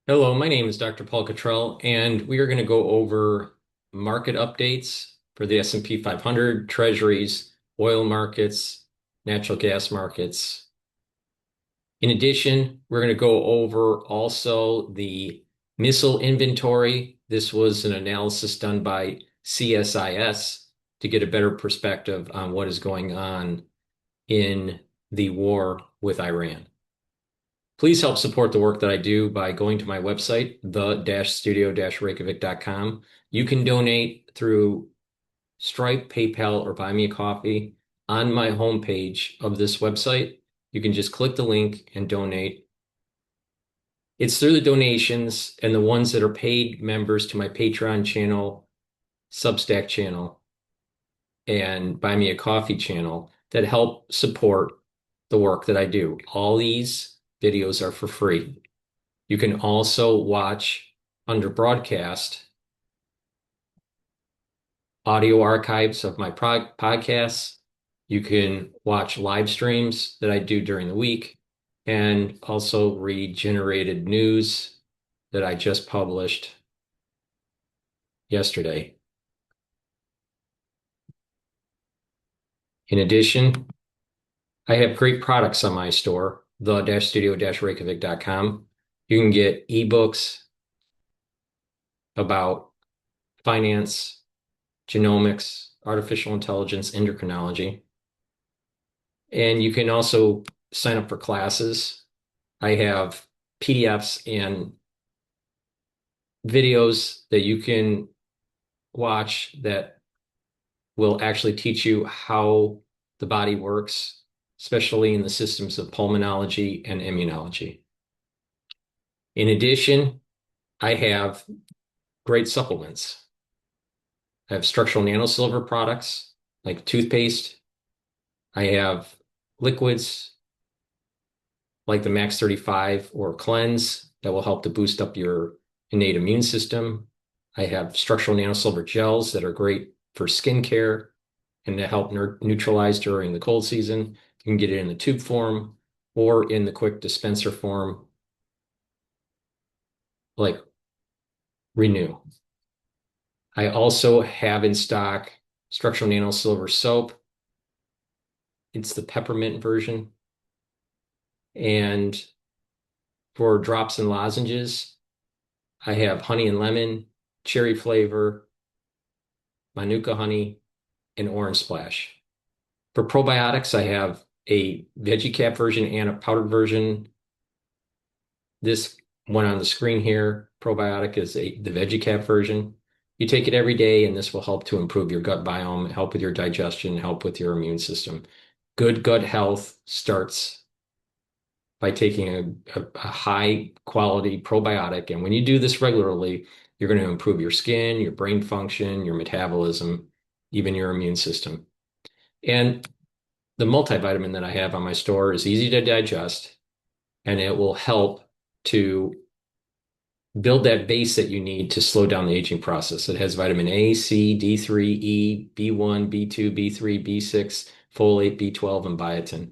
Hello, my name is Dr. Paul Cottrell, and we are going to go over market updates for the S&P 500, treasuries, oil markets, natural gas markets. In addition, we're going to go over also the missile inventory. This was an analysis done by CSIS to get a better perspective on what is going on in the war with Iran. Please help support the work that I do by going to my website, the-studio-reykjavik.com. You can donate through Stripe, PayPal, or buy me a coffee on my homepage of this website. You can just click the link and donate. It's through the donations and the ones that are paid members to my Patreon channel, Substack channel, and buy me a coffee channel that help support the work that I do. All these videos are for free. You can also watch under broadcast audio archives of my podcasts. You can watch live streams that I do during the week and also read generated news that I just published yesterday. In addition, I have great products on my store, the-studio-reykjavik.com. You can get ebooks about finance, genomics, artificial intelligence, endocrinology. And you can also sign up for classes. I have PDFs and videos that you can watch that will actually teach you how the body works, especially in the systems of pulmonology and immunology. In addition, I have great supplements. I have structural nanosilver products like toothpaste. I have liquids like the Max 35 or Cleanse that will help to boost up your innate immune system. I have structural nanosilver gels that are great for skincare and to help neutralize during the cold season. You can get it in the tube form or in the quick dispenser form, like Renew. I also have in stock structural nanosilver soap. It's the peppermint version. And for drops and lozenges, I have honey and lemon, cherry flavor, manuka honey, and orange splash. For probiotics, I have a veggie cap version and a powdered version. This one on the screen here, probiotic, is the veggie cap version. You take it every day, and this will help to improve your gut biome, help with your digestion, help with your immune system. Good gut health starts by taking a high quality probiotic. And when you do this regularly, you're going to improve your skin, your brain function, your metabolism, even your immune system. And the multivitamin that I have on my store is easy to digest, and it will help to build that base that you need to slow down the aging process. It has vitamin A, C, D3, E, B1, B2, B3, B6, folate, B12, and biotin.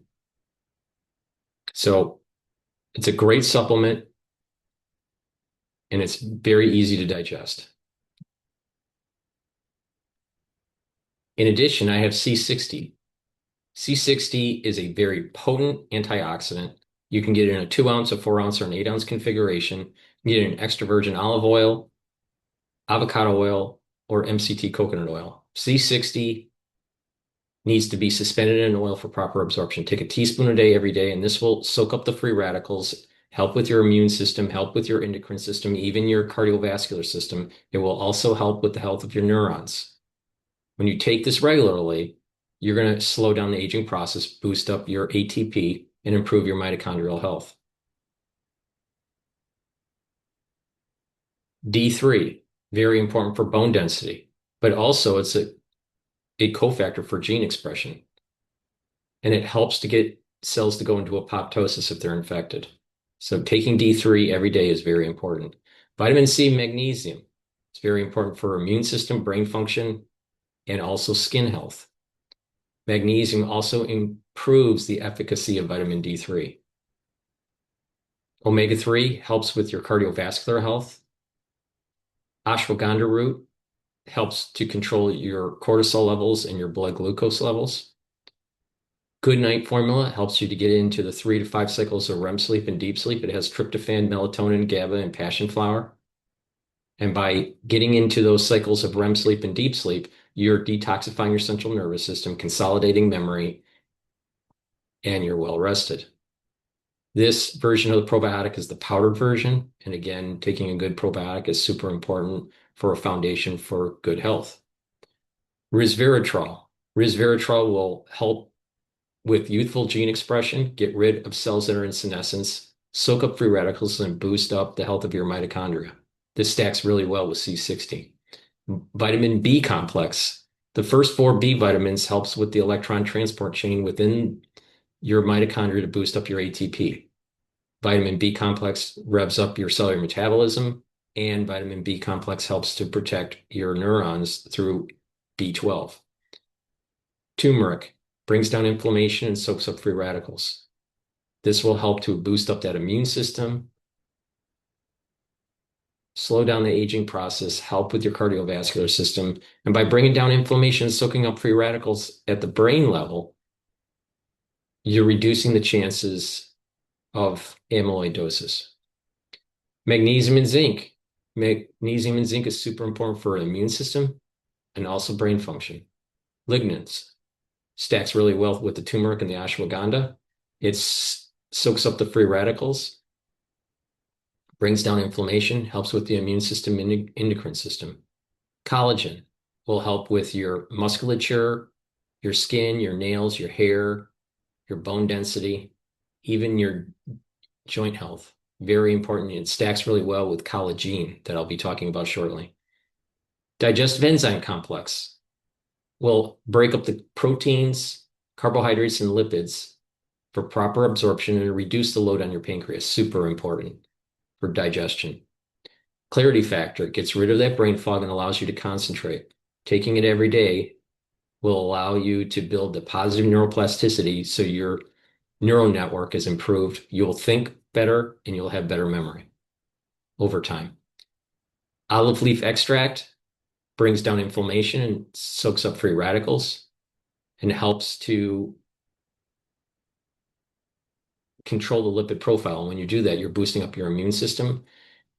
So it's a great supplement and it's very easy to digest. In addition, I have C60. C60 is a very potent antioxidant. You can get it in a 2 ounce, a 4 ounce, or an 8 ounce configuration. You can get it in extra virgin olive oil, avocado oil, or MCT coconut oil. C60 needs to be suspended in oil for proper absorption. Take a teaspoon a day every day, and this will soak up the free radicals, help with your immune system, help with your endocrine system, even your cardiovascular system. It will also help with the health of your neurons. When you take this regularly, you're going to slow down the aging process, boost up your ATP, and improve your mitochondrial health. D3, very important for bone density, but also it's a cofactor for gene expression. And it helps to get cells to go into apoptosis if they're infected. So taking D3 every day is very important. Vitamin C, magnesium. It's very important for immune system, brain function, and also skin health. Magnesium also improves the efficacy of vitamin D3. Omega-3 helps with your cardiovascular health. Ashwagandha root helps to control your cortisol levels and your blood glucose levels. Good Night formula helps you to get into the 3 to 5 cycles of REM sleep and deep sleep. It has tryptophan, melatonin, GABA, and passion flower. And by getting into those cycles of REM sleep and deep sleep, you're detoxifying your central nervous system, consolidating memory, and you're well rested. This version of the probiotic is the powdered version. And again, taking a good probiotic is super important for a foundation for good health. Resveratrol. Resveratrol will help with youthful gene expression, get rid of cells that are in senescence, soak up free radicals, and boost up the health of your mitochondria. This stacks really well with C60. Vitamin B complex. The first 4 B vitamins helps with the electron transport chain within your mitochondria to boost up your ATP. Vitamin B complex revs up your cellular metabolism, and vitamin B complex helps to protect your neurons through B12. Turmeric brings down inflammation and soaks up free radicals. This will help to boost up that immune system, slow down the aging process, help with your cardiovascular system. And by bringing down inflammation and soaking up free radicals at the brain level, you're reducing the chances of amyloidosis. Magnesium and zinc. Magnesium and zinc is super important for the immune system and also brain function. Lignans stacks really well with the turmeric and the ashwagandha. It soaks up the free radicals, brings down inflammation, helps with the immune system and endocrine system. Collagen will help with your musculature, your skin, your nails, your hair, your bone density, even your joint health. Very important. It stacks really well with collagen that I'll be talking about shortly. Digestive enzyme complex will break up the proteins, carbohydrates, and lipids for proper absorption and reduce the load on your pancreas. Super important for digestion. Clarity factor gets rid of that brain fog and allows you to concentrate. Taking it every day will allow you to build the positive neuroplasticity so your neural network is improved. You'll think better and you'll have better memory over time. Olive leaf extract brings down inflammation and soaks up free radicals and helps to control the lipid profile. And when you do that, you're boosting up your immune system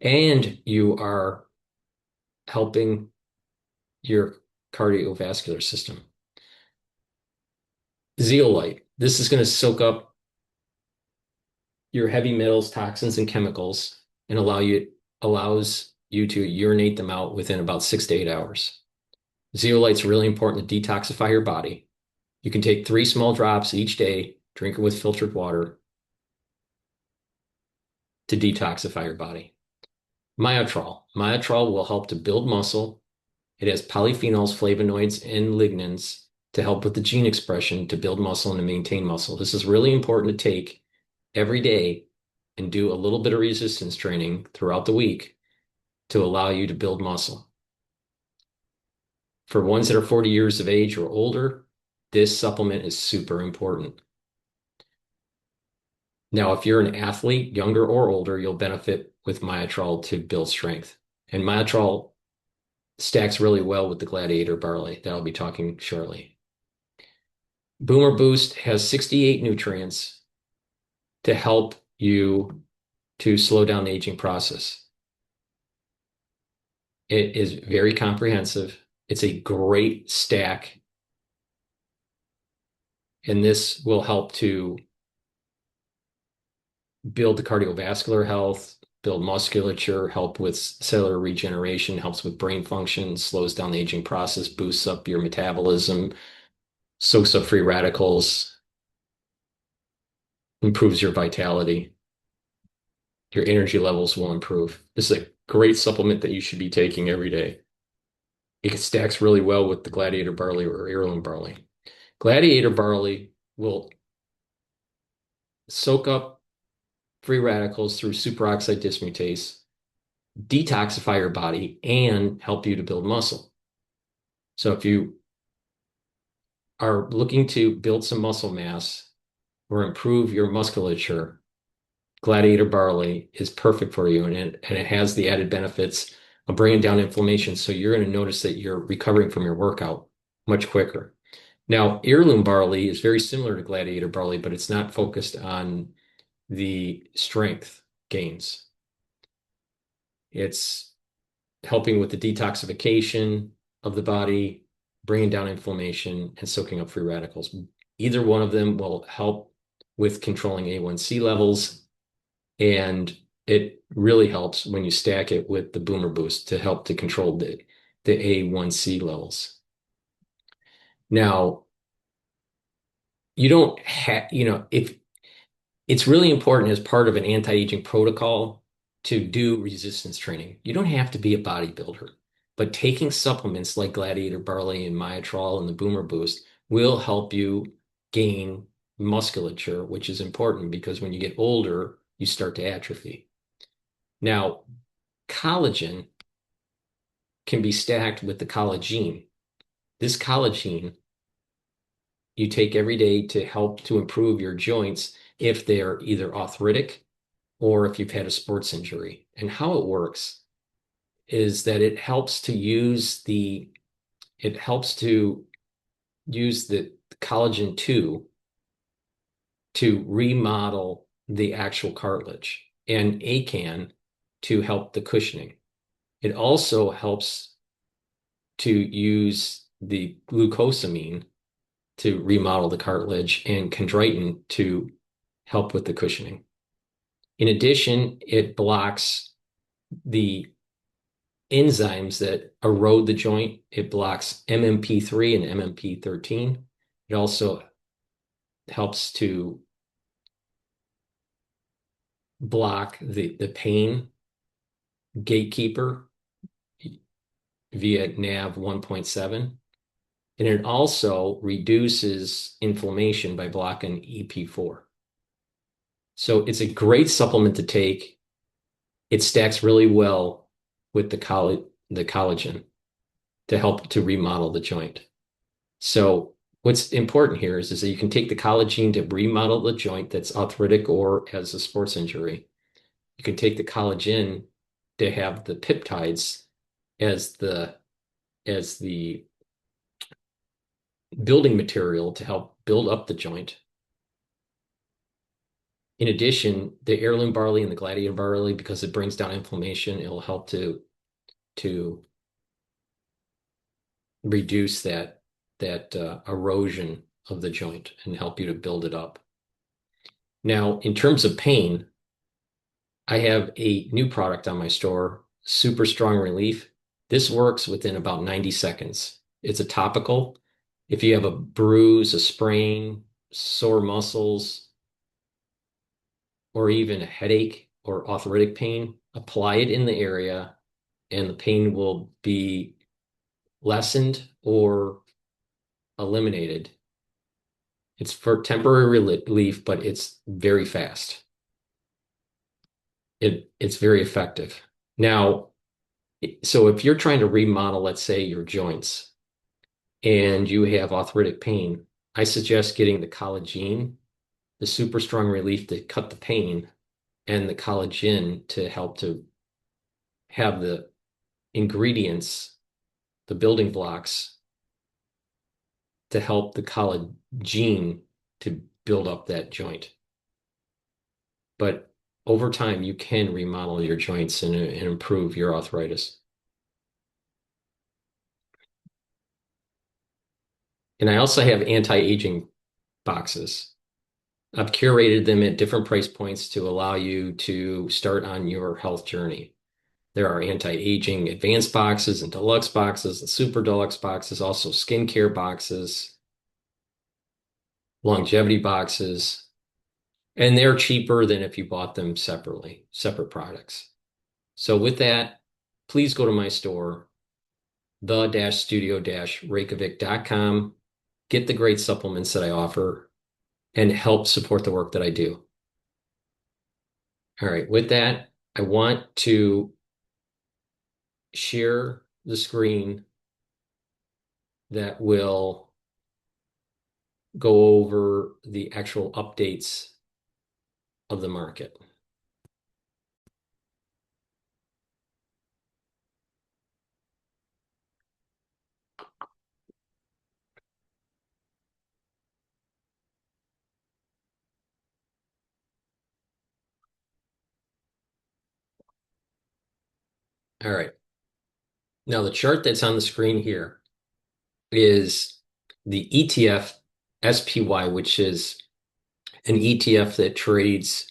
and you are helping your cardiovascular system. Zeolite. This is going to soak up your heavy metals, toxins, and chemicals and allows you to urinate them out within about 6 to 8 hours. Zeolite's really important to detoxify your body. You can take 3 small drops each day, drink it with filtered water to detoxify your body. Myotrol. Myotrol will help to build muscle. It has polyphenols, flavonoids, and lignans to help with the gene expression to build muscle and to maintain muscle. This is really important to take every day and do a little bit of resistance training throughout the week to allow you to build muscle. For ones that are 40 years of age or older, this supplement is super important. Now, if you're an athlete, younger or older, you'll benefit with Myotrol to build strength. And Myotrol stacks really well with the Gladiator barley that I'll be talking shortly. Boomer Boost has 68 nutrients to help you to slow down the aging process. It is very comprehensive. It's a great stack. And this will help to build the cardiovascular health, build musculature, help with cellular regeneration, helps with brain function, slows down the aging process, boosts up your metabolism, soaks up free radicals, improves your vitality. Your energy levels will improve. This is a great supplement that you should be taking every day. It stacks really well with the Gladiator barley or heirloom barley. Gladiator barley will soak up free radicals through superoxide dismutase, detoxify your body, and help you to build muscle. So if you are looking to build some muscle mass or improve your musculature, Gladiator barley is perfect for you, and it has the added benefits of bringing down inflammation. So you're going to notice that you're recovering from your workout much quicker. Now, heirloom barley is very similar to gladiator barley, but it's not focused on the strength gains. It's helping with the detoxification of the body, bringing down inflammation, and soaking up free radicals. Either one of them will help with controlling A1C levels, and it really helps when you stack it with the Boomer Boost to help to control the A1C levels. Now, you don't have, if it's really important as part of an anti-aging protocol to do resistance training. You don't have to be a bodybuilder, but taking supplements like Gladiator Barley and Myotrol and the Boomer Boost will help you gain musculature, which is important because when you get older, you start to atrophy. Now, collagen can be stacked with the collagen. This collagen you take every day to help to improve your joints if they're either arthritic or if you've had a sports injury. And how it works is that it helps to use the collagen 2 to remodel the actual cartilage, and ACAN to help the cushioning. It also helps to use the glucosamine to remodel the cartilage and chondroitin to help with the cushioning. In addition, it blocks the enzymes that erode the joint. It blocks MMP3 and MMP13. It also helps to block the pain gatekeeper via NAV 1.7. And it also reduces inflammation by blocking EP4. So it's a great supplement to take. It stacks really well with the collagen to help to remodel the joint. So what's important here is that you can take the collagen to remodel the joint that's arthritic or has a sports injury. You can take the collagen to have the peptides as the building material to help build up the joint. In addition, the heirloom barley and the gladiator barley, because it brings down inflammation, it'll help to reduce that erosion of the joint and help you to build it up. Now, in terms of pain, I have a new product on my store, Super Strong Relief. This works within about 90 seconds. It's a topical. If you have a bruise, a sprain, sore muscles, or even a headache or arthritic pain, apply it in the area and the pain will be lessened or eliminated. It's for temporary relief, but it's very fast. It's very effective. Now, so if you're trying to remodel, let's say, your joints and you have arthritic pain, I suggest getting the collagen, the super strong relief to cut the pain, and the collagen to help to have the ingredients, the building blocks to help the collagen to build up that joint. But over time, you can remodel your joints and improve your arthritis. And I also have anti-aging boxes. I've curated them at different price points to allow you to start on your health journey. There are anti-aging advanced boxes and deluxe boxes and super deluxe boxes, also skincare boxes, longevity boxes, and they're cheaper than if you bought them separately, separate products. So with that, please go to my store, the-studio-reykjavik.com, get the great supplements that I offer, and help support the work that I do. All right, with that, I want to share the screen that will go over the actual updates of the market. All right. Now the chart that's on the screen here is the ETF SPY, which is an ETF that trades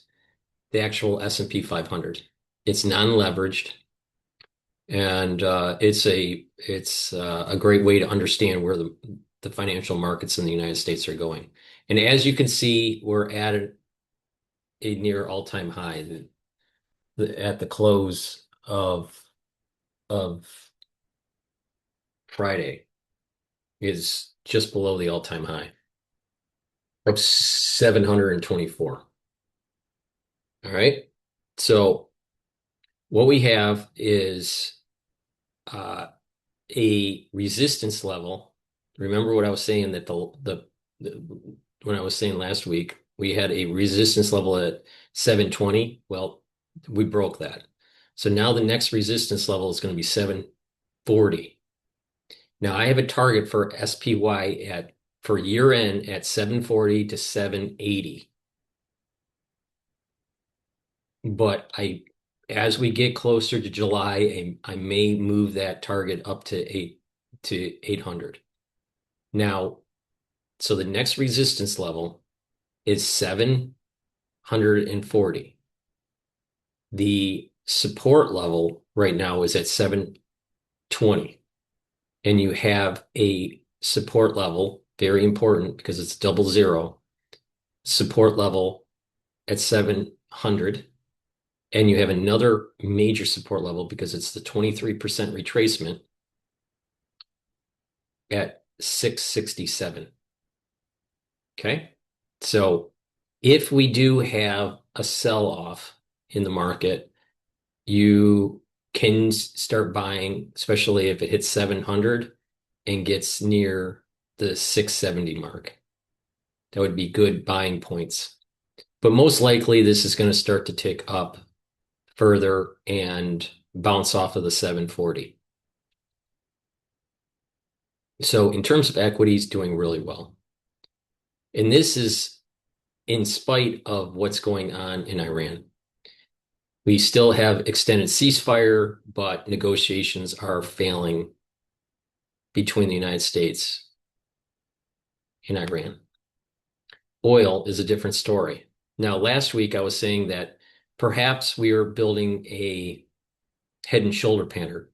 the actual S&P 500. It's non-leveraged, and it's a great way to understand where the financial markets in the United States are going. And as you can see, we're at a near all-time high at the close of Friday is just below the all-time high of 724. All right. So what we have is uh, a resistance level. Remember what I was saying that the when I was saying last week, we had a resistance level at 720. Well, we broke that. So now the next resistance level is going to be 740. Now I have a target for SPY for year end at 740 to 780. But as we get closer to July, I may move that target up to 800. Now, so the next resistance level is 740. The support level right now is at 720. And you have a support level, very important because it's 00, support level at 700. And you have another major support level because it's the 23% retracement at 667. Okay. So if we do have a sell-off in the market, you can start buying, especially if it hits 700 and gets near the 670 mark. That would be good buying points. But most likely, this is going to start to tick up further and bounce off of the 740. So in terms of equities, doing really well. And this is in spite of what's going on in Iran. We still have extended ceasefire, but negotiations are failing between the United States and Iran. Oil is a different story. Now, last week I was saying that perhaps we are building a head and shoulder pattern.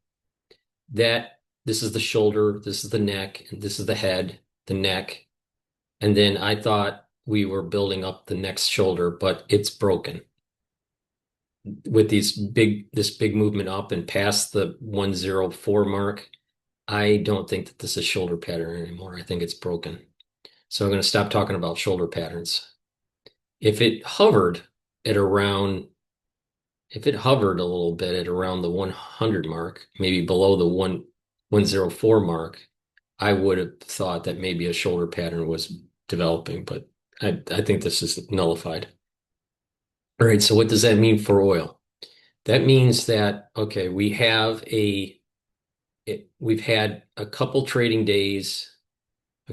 That this is the shoulder, this is the neck, and this is the head, the neck. And then I thought we were building up the next shoulder, but it's broken. With this big movement up and past the 104 mark, I don't think that this is shoulder pattern anymore. I think it's broken. So I'm going to stop talking about shoulder patterns. If it hovered a little bit at around the 100 mark, maybe below the 104 mark, I would have thought that maybe a shoulder pattern was developing, but I think this is nullified. All right, so what does that mean for oil? That means that, okay, we've had a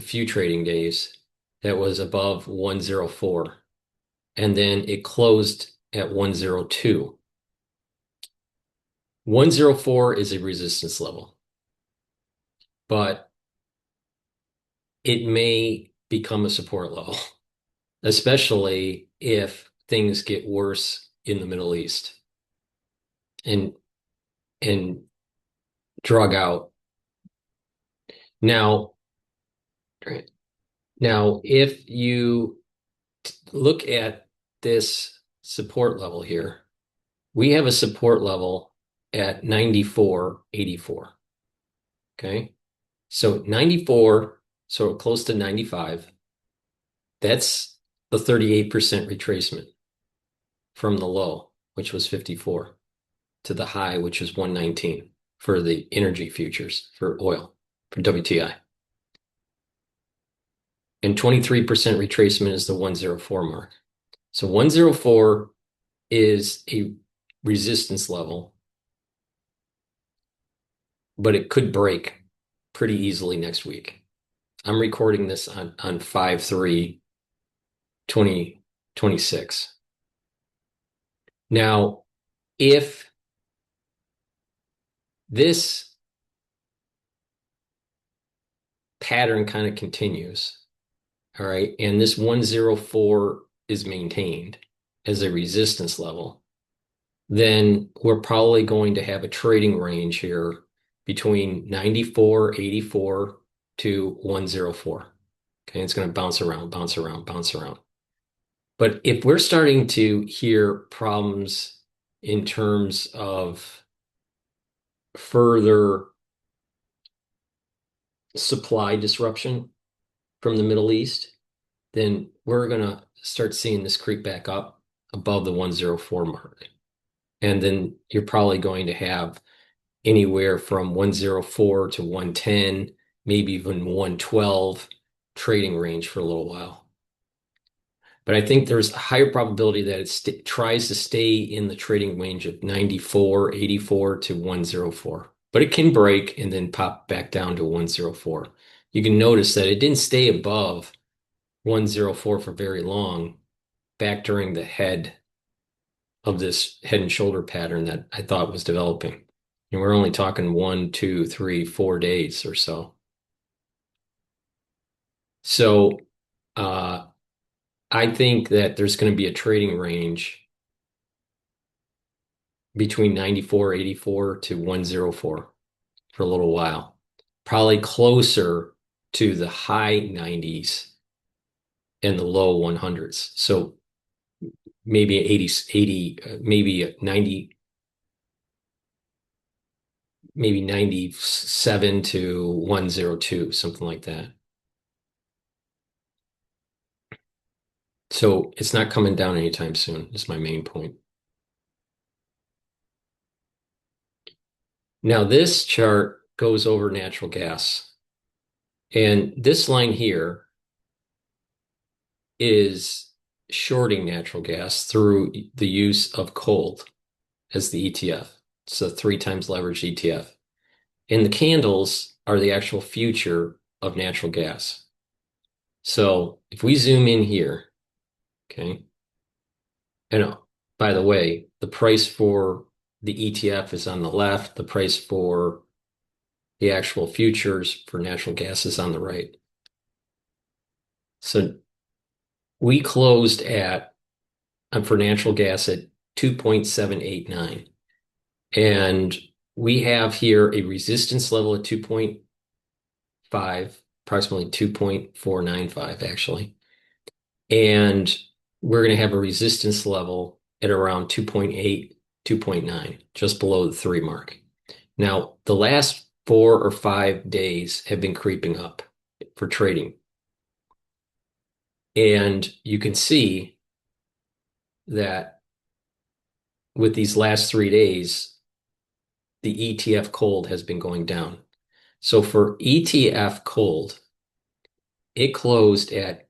few trading days that was above 104, and then it closed at 102. 104 is a resistance level, but it may become a support level, especially if things get worse in the Middle East and drug out. Now, if you look at this support level here, we have a support level at 94.84. Okay. So 94, so close to 95. That's the 38% retracement from the low, which was 54, to the high, which was 119 for the energy futures for oil, for WTI. And 23% retracement is the 104 mark. So 104 is a resistance level, but it could break pretty easily next week. I'm recording this on 5/3/2026. Now, if this pattern kind of continues. All right. And this 104 is maintained as a resistance level. Then we're probably going to have a trading range here between 94.84 to 104. Okay. It's going to bounce around, bounce around, bounce around. But if we're starting to hear problems in terms of further supply disruption from the Middle East, then we're going to start seeing this creep back up above the 104 mark. And then you're probably going to have anywhere from 104 to 110, maybe even 112 trading range for a little while. But I think there's a higher probability that it tries to stay in the trading range of 94.84 to 104. But it can break and then pop back down to 104. You can notice that it didn't stay above 104 for very long back during the head of this head and shoulder pattern that I thought was developing. And we're only talking 1, 2, 3, 4 days or so. So I think that there's going to be a trading range between 94.84 to 104 for a little while, probably closer to the high 90s and the low 100s. So maybe 80, maybe 90, maybe 97 to 102, something like that. So it's not coming down anytime soon, is my main point. Now, this chart goes over natural gas. And this line here is shorting natural gas through the use of cold as the ETF. It's a 3 times leveraged ETF. And the candles are the actual future of natural gas. So if we zoom in here, okay, and by the way, the price for the ETF is on the left, the price for the actual futures for natural gas is on the right. So we closed at, for natural gas, at 2.789. And we have here a resistance level at 2.5, approximately 2.495 actually. And we're going to have a resistance level at around 2.8, 2.9, just below the 3 mark. Now, the last 4 or 5 days have been creeping up for trading. And you can see that with these last 3 days, the ETF cold has been going down. So for ETF cold, it closed at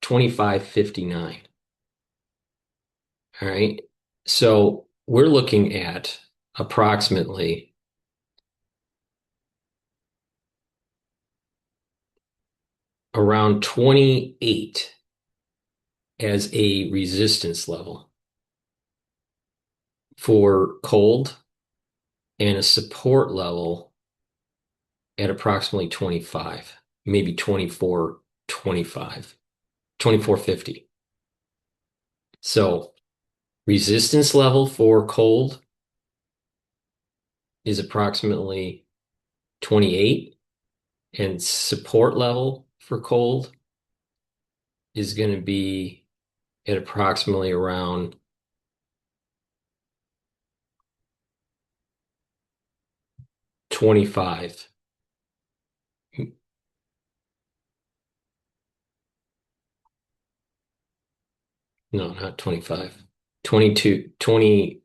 25.59. All right. So we're looking at approximately around 28 as a resistance level for cold and a support level at approximately 25, maybe 24, 25, 24.50. So resistance level for cold is approximately 28, and support level for cold is going to be at approximately around 25. No, not 25. 22, 20,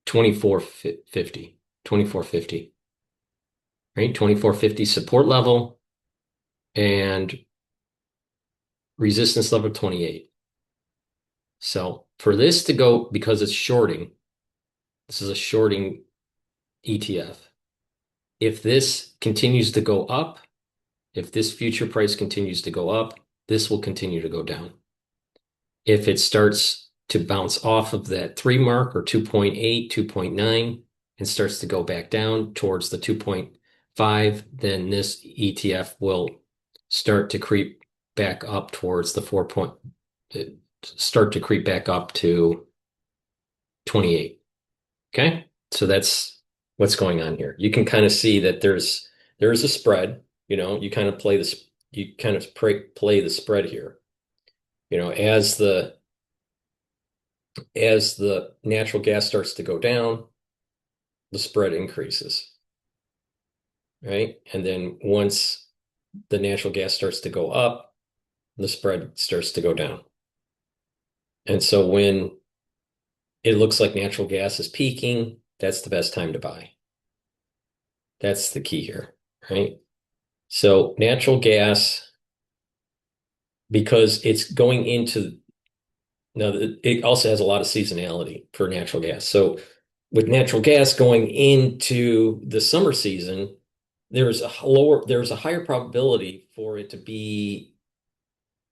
24.50. 24.50. Right? 24.50 support level and resistance level 28. So for this to go, because it's shorting, this is a shorting ETF. If this continues to go up, if this future price continues to go up, this will continue to go down. If it starts to bounce off of that 3 mark or 2.8, 2.9, and starts to go back down towards the 2.5, then this ETF will start to creep back up towards the 4 point, start to creep back up to 28. Okay. So that's what's going on here. You can kind of see that there's a spread, you kind of play this, you kind of play the spread here. As the natural gas starts to go down, the spread increases, right? And then once the natural gas starts to go up, the spread starts to go down. And so when it looks like natural gas is peaking, that's the best time to buy. That's the key here, right? So natural gas, because it's going into now, it also has a lot of seasonality for natural gas. So with natural gas going into the summer season, there's a higher probability for it to be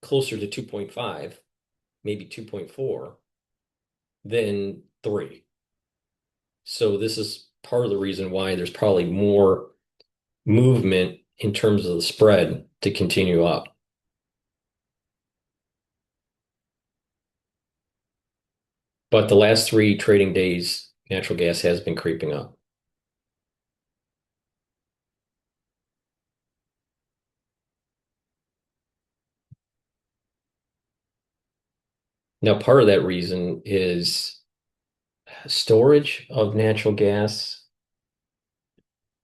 closer to 2.5, maybe 2.4 than 3. So this is part of the reason why there's probably more movement in terms of the spread to continue up. But the last 3 trading days, natural gas has been creeping up. Now, part of that reason is storage of natural gas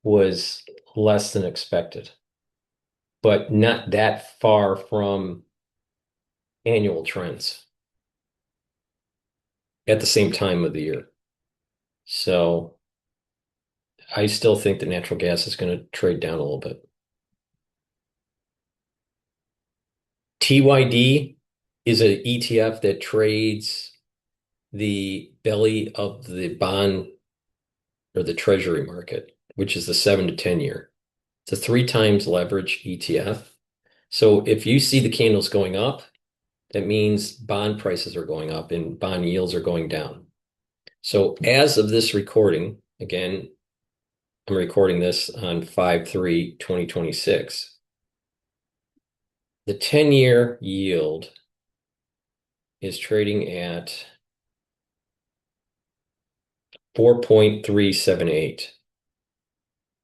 was less than expected, but not that far from annual trends at the same time of the year. So I still think that natural gas is going to trade down a little bit. TYD is an ETF that trades the belly of the bond or the treasury market, which is the 7 to 10 year. It's a 3 times leverage ETF. So if you see the candles going up, that means bond prices are going up and bond yields are going down. So as of this recording, again, I'm recording this on 5/3/2026. The 10-year yield is trading at 4.378.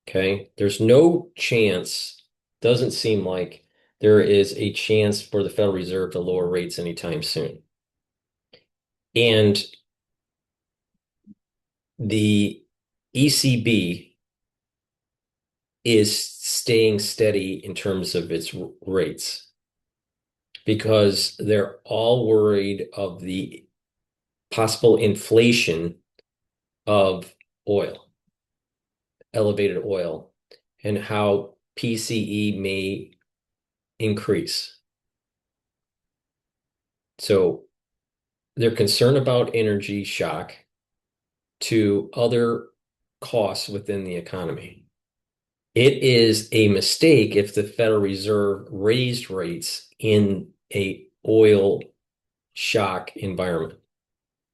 Okay. There's no chance, doesn't seem like there is a chance for the Federal Reserve to lower rates anytime soon. And the ECB is staying steady in terms of its rates because they're all worried of the possible inflation of oil, elevated oil, and how PCE may increase. So they're concerned about energy shock to other costs within the economy. It is a mistake if the Federal Reserve raised rates in a oil shock environment,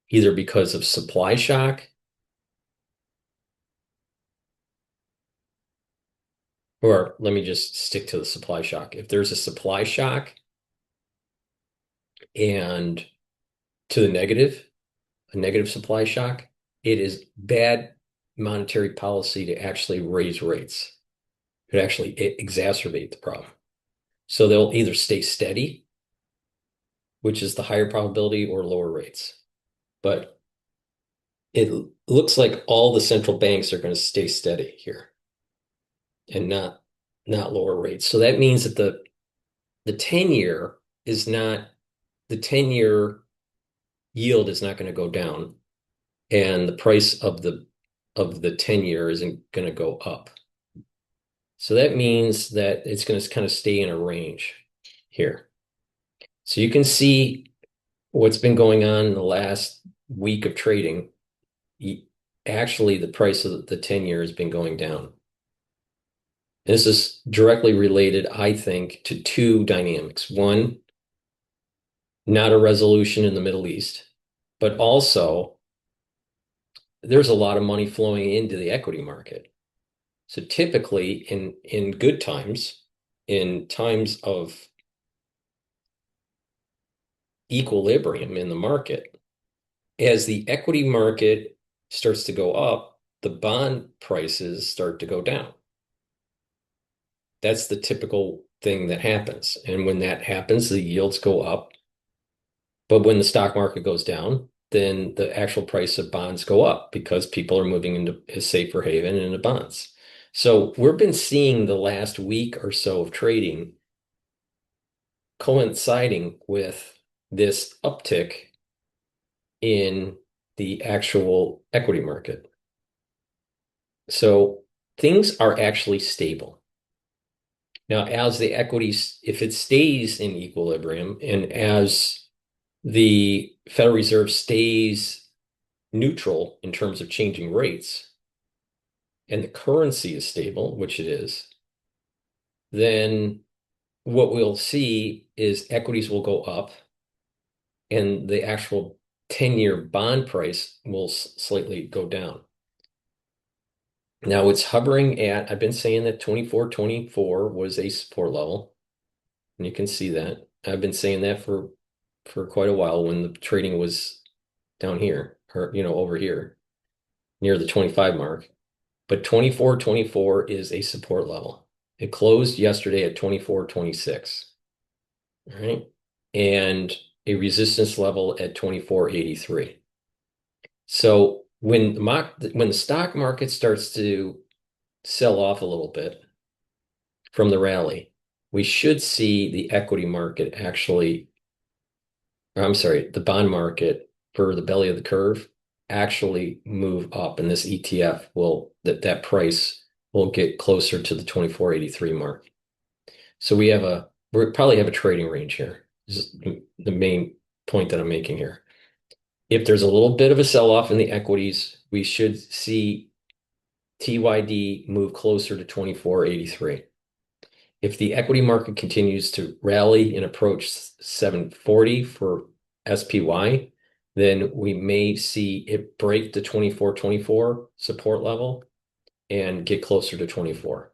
either because of supply shock or let me just stick to the supply shock. If there's a supply shock and to the negative, a negative supply shock, it is bad monetary policy to actually raise rates. It actually exacerbate the problem. So they'll either stay steady, which is the higher probability, or lower rates. But it looks like all the central banks are going to stay steady here and not lower rates. So that means that the 10-year is not the 10-year yield is not going to go down, and the price of the 10-year isn't going to go up. So that means that it's going to kind of stay in a range here. So you can see what's been going on in the last week of trading. Actually, the price of the 10-year has been going down. This is directly related, I think, to 2 dynamics. One, not a resolution in the Middle East, but also there's a lot of money flowing into the equity market. So typically in good times, in times of equilibrium in the market, as the equity market starts to go up, the bond prices start to go down. That's the typical thing that happens. And when that happens, the yields go up. But when the stock market goes down, then the actual price of bonds go up because people are moving into a safer haven into bonds. So we've been seeing the last week or so of trading coinciding with this uptick in the actual equity market. So things are actually stable. Now, as the equities, if it stays in equilibrium and as the Federal Reserve stays neutral in terms of changing rates and the currency is stable, which it is, then what we'll see is equities will go up and the actual 10-year bond price will slightly go down. Now it's hovering at, I've been saying that 24.24 was a support level, and you can see that. I've been saying that for quite a while when the trading was down here, or over here near the 25 mark. But 24.24 is a support level. It closed yesterday at 24.26. All right. And a resistance level at 24.83. So when the stock market starts to sell off a little bit from the rally, we should see the equity market actually, or I'm sorry, the bond market for the belly of the curve actually move up, and this ETF that price will get closer to the 24.83 mark. So we probably have a trading range here. This is the main point that I'm making here. If there's a little bit of a sell-off in the equities, we should see TYD move closer to 24.83. If the equity market continues to rally and approach 740 for SPY, then we may see it break the 24.24 support level and get closer to 24.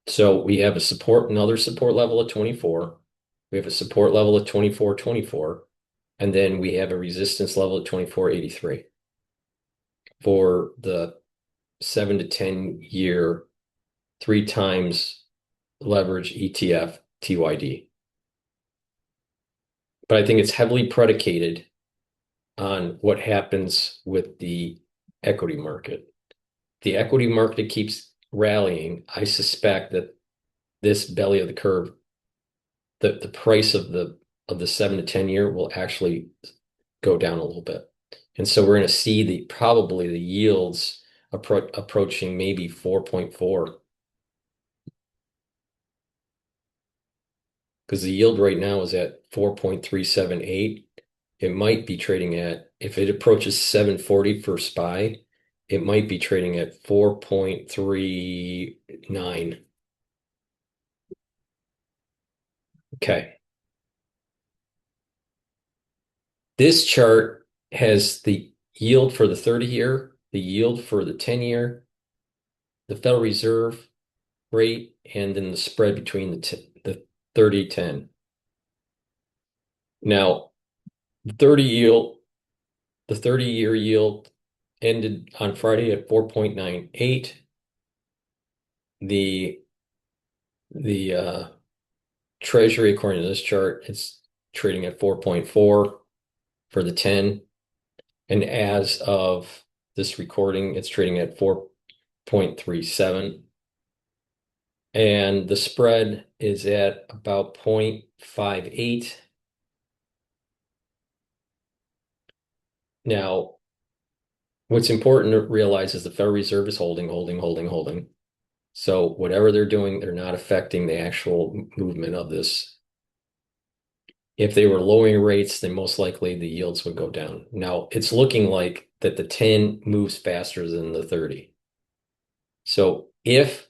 So we have another support level at 24. We have a support level at 24.24, and then we have a resistance level at 24.83 for the 7 to 10 year 3 times leverage ETF TYD. But I think it's heavily predicated on what happens with the equity market. The equity market keeps rallying. I suspect that this belly of the curve, the price of the 7 to 10 year will actually go down a little bit. And so we're going to see probably the yields approaching maybe 4.4. Because the yield right now is at 4.378. It might be trading at, if it approaches 740 for SPY, it might be trading at 4.39. Okay. This chart has the yield for the 30-year, the yield for the 10-year, the Federal Reserve rate, and then the spread between the 30-10. Now, the 30-year yield ended on Friday at 4.98. The Treasury, according to this chart, it's trading at 4.4 for the 10. And as of this recording, it's trading at 4.37. And the spread is at about 0.58. Now, what's important to realize is the Federal Reserve is holding. So whatever they're doing, they're not affecting the actual movement of this. If they were lowering rates, then most likely the yields would go down. Now, it's looking like that the 10 moves faster than the 30. So if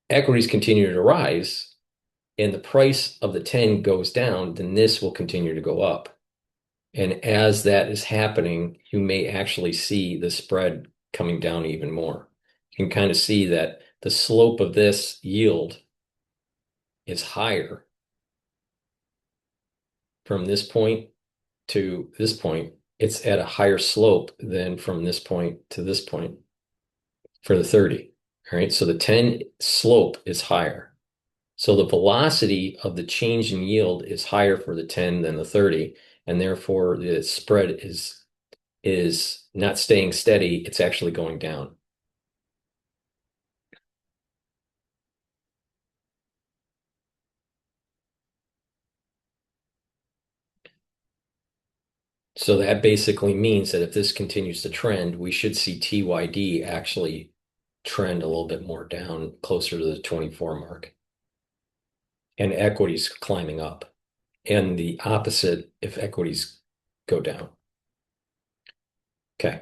equities continue to rise and the price of the 10 goes down, then this will continue to go up. And as that is happening, you may actually see the spread coming down even more. You can kind of see that the slope of this yield is higher from this point to this point. It's at a higher slope than from this point to this point for the 30. All right. So the 10 slope is higher. So the velocity of the change in yield is higher for the 10 than the 30, and therefore the spread is not staying steady, it's actually going down. So that basically means that if this continues to trend, we should see TYD actually trend a little bit more down, closer to the 24 mark, and equities climbing up, and the opposite if equities go down. Okay.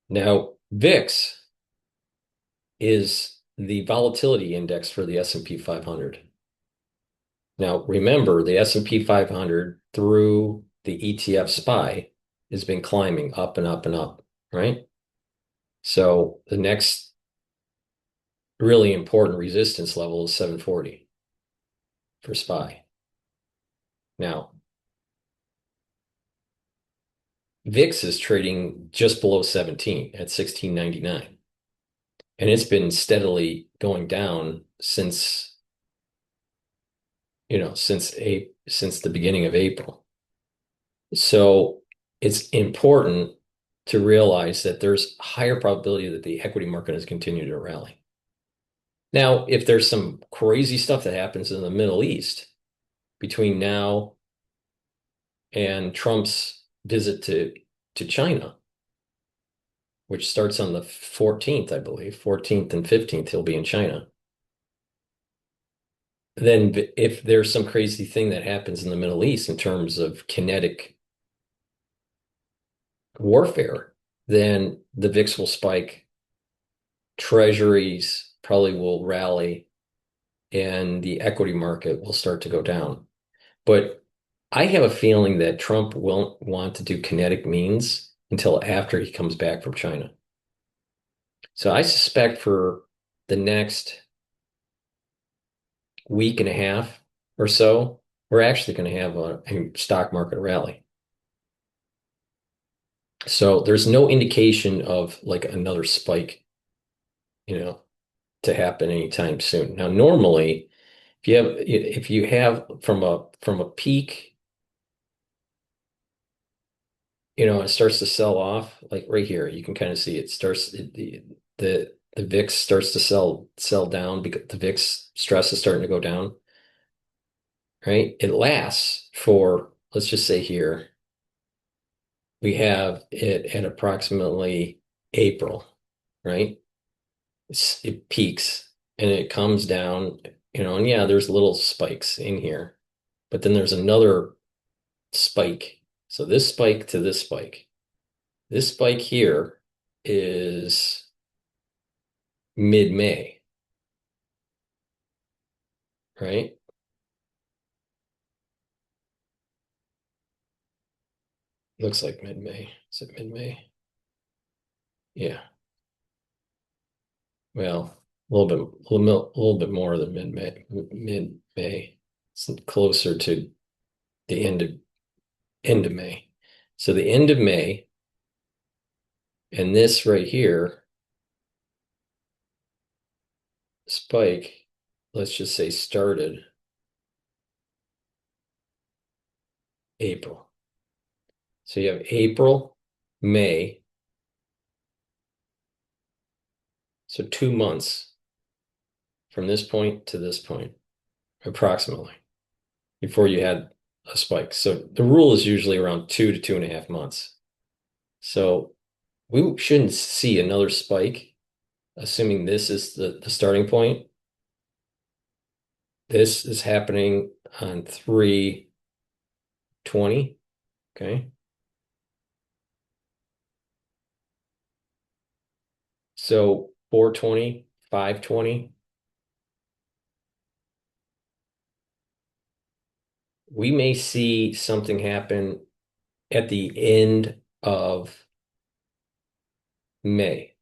Now, VIX is the volatility index for the S&P 500. Now, remember, the S&P 500 through the ETF SPY has been climbing up and up and up, right? So the next really important resistance level is 740 for SPY. Now, VIX is trading just below 17 at 1699, and it's been steadily going down since, since the beginning of April. So it's important to realize that there's higher probability that the equity market is continuing to rally. Now, if there's some crazy stuff that happens in the Middle East between now and Trump's visit to China, which starts on the 14th, I believe, 14th and 15th, he'll be in China. Then if there's some crazy thing that happens in the Middle East in terms of kinetic warfare, then the VIX will spike, treasuries probably will rally, and the equity market will start to go down. But I have a feeling that Trump won't want to do kinetic means until after he comes back from China. So I suspect for the next week and a half or so, we're actually going to have a stock market rally. So there's no indication of like another spike, to happen anytime soon. Now, normally, if you have from a peak, it starts to sell off, like right here, you can kind of see it starts the VIX starts to sell down because the VIX stress is starting to go down, right? It lasts for, let's just say here, we have it at approximately April, right? It peaks and it comes down, and yeah, there's little spikes in here, but then there's another spike. So this spike to this spike. This spike here is mid-May, right? Looks like mid-May. Is it mid-May? Yeah. Well, a little bit more than mid-May. Mid-May. It's closer to the end of May. So the end of May, and this right here, spike, let's just say started April. So you have April, May, so 2 months from this point to this point, approximately, before you had a spike. So the rule is usually around 2 to 2.5 months. So we shouldn't see another spike, assuming this is the starting point. This is happening on 3/20. Okay. So 4/20, 5/20. We may see something happen at the end of May,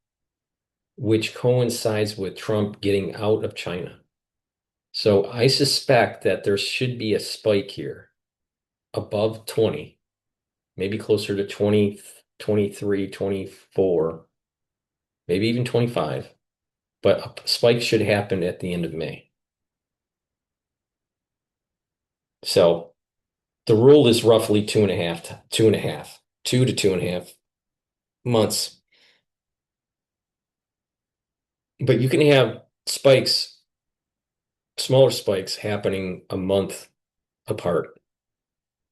which coincides with Trump getting out of China. So I suspect that there should be a spike here above 20, maybe closer to 20, 23, 24, maybe even 25. But a spike should happen at the end of May. So the rule is roughly 2 to 2.5 months. But you can have spikes, smaller spikes happening a month apart.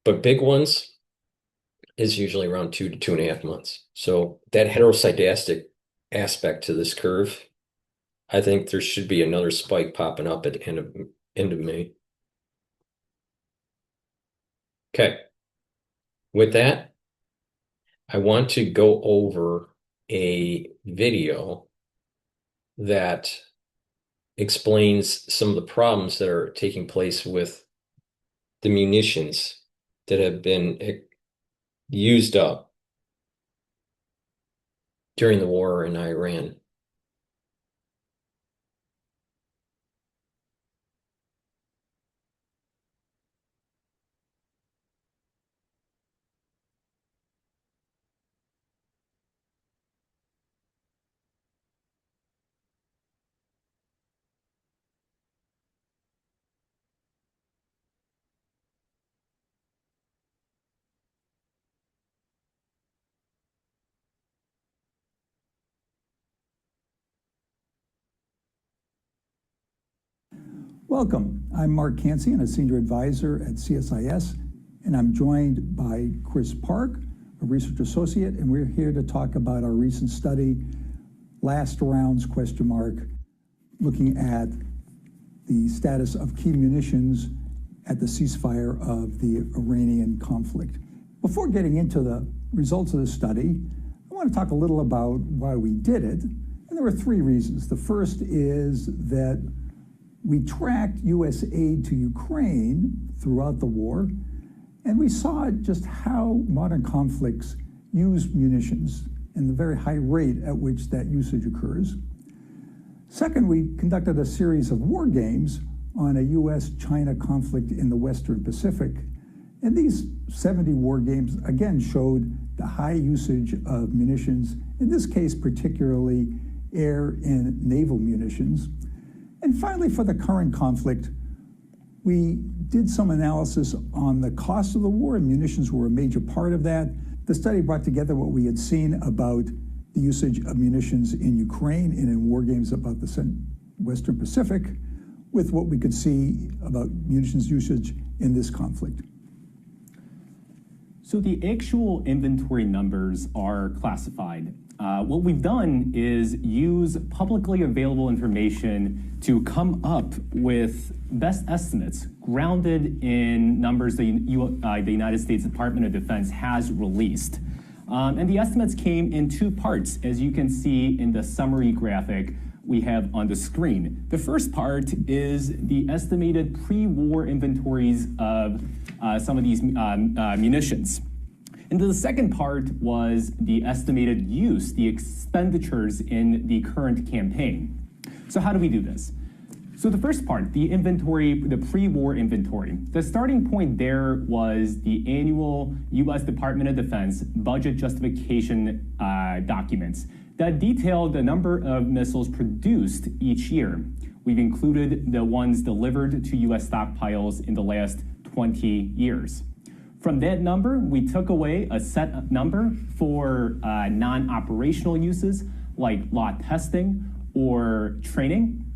But big ones is usually around 2 to 2.5 months. So that heteroscedastic aspect to this curve, I think there should be another spike popping up at the end of May. Okay. With that, I want to go over a video that explains some of the problems that are taking place with the munitions that have been used up during the war in Iran. Welcome. I'm Mark Cancian, a senior advisor at CSIS, and I'm joined by Chris Park, a research associate, and we're here to talk about our recent study, Last Rounds, looking at the status of key munitions at the ceasefire of the Iranian conflict. Before getting into the results of the study, I want to talk a little about why we did it, and there were three reasons. The first is that we tracked U.S. aid to Ukraine throughout the war, and we saw just how modern conflicts use munitions and the very high rate at which that usage occurs. Second, we conducted a series of war games on a U.S.-China conflict in the Western Pacific, and these 70 war games again showed the high usage of munitions, in this case particularly air and naval munitions. And finally, for the current conflict, we did some analysis on the cost of the war, and munitions were a major part of that. The study brought together what we had seen about the usage of munitions in Ukraine and in war games about the Western Pacific with what we could see about munitions usage in this conflict. So the actual inventory numbers are classified. What we've done is use publicly available information to come up with best estimates grounded in numbers the United States Department of Defense has released. And the estimates came in two parts, as you can see in the summary graphic we have on the screen. The first part is the estimated pre-war inventories of some of these munitions. And the second part was the estimated use, the expenditures in the current campaign. So how do we do this? So the first part, the inventory, the pre-war inventory. The starting point there was the annual U.S. Department of Defense budget justification documents that detailed the number of missiles produced each year. We've included the ones delivered to U.S. stockpiles in the last 20 years. From that number, we took away a set number for non-operational uses like lot testing or training.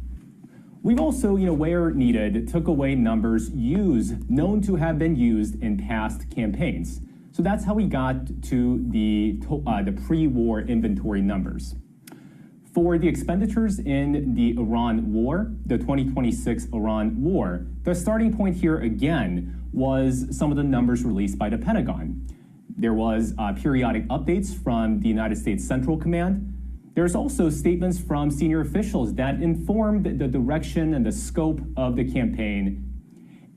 We've also, where needed, took away numbers known to have been used in past campaigns. So that's how we got to the pre-war inventory numbers. For the expenditures in the Iran war, the 2026 Iran war, the starting point here again was some of the numbers released by the Pentagon. There was periodic updates from the United States Central Command. There's also statements from senior officials that informed the direction and the scope of the campaign.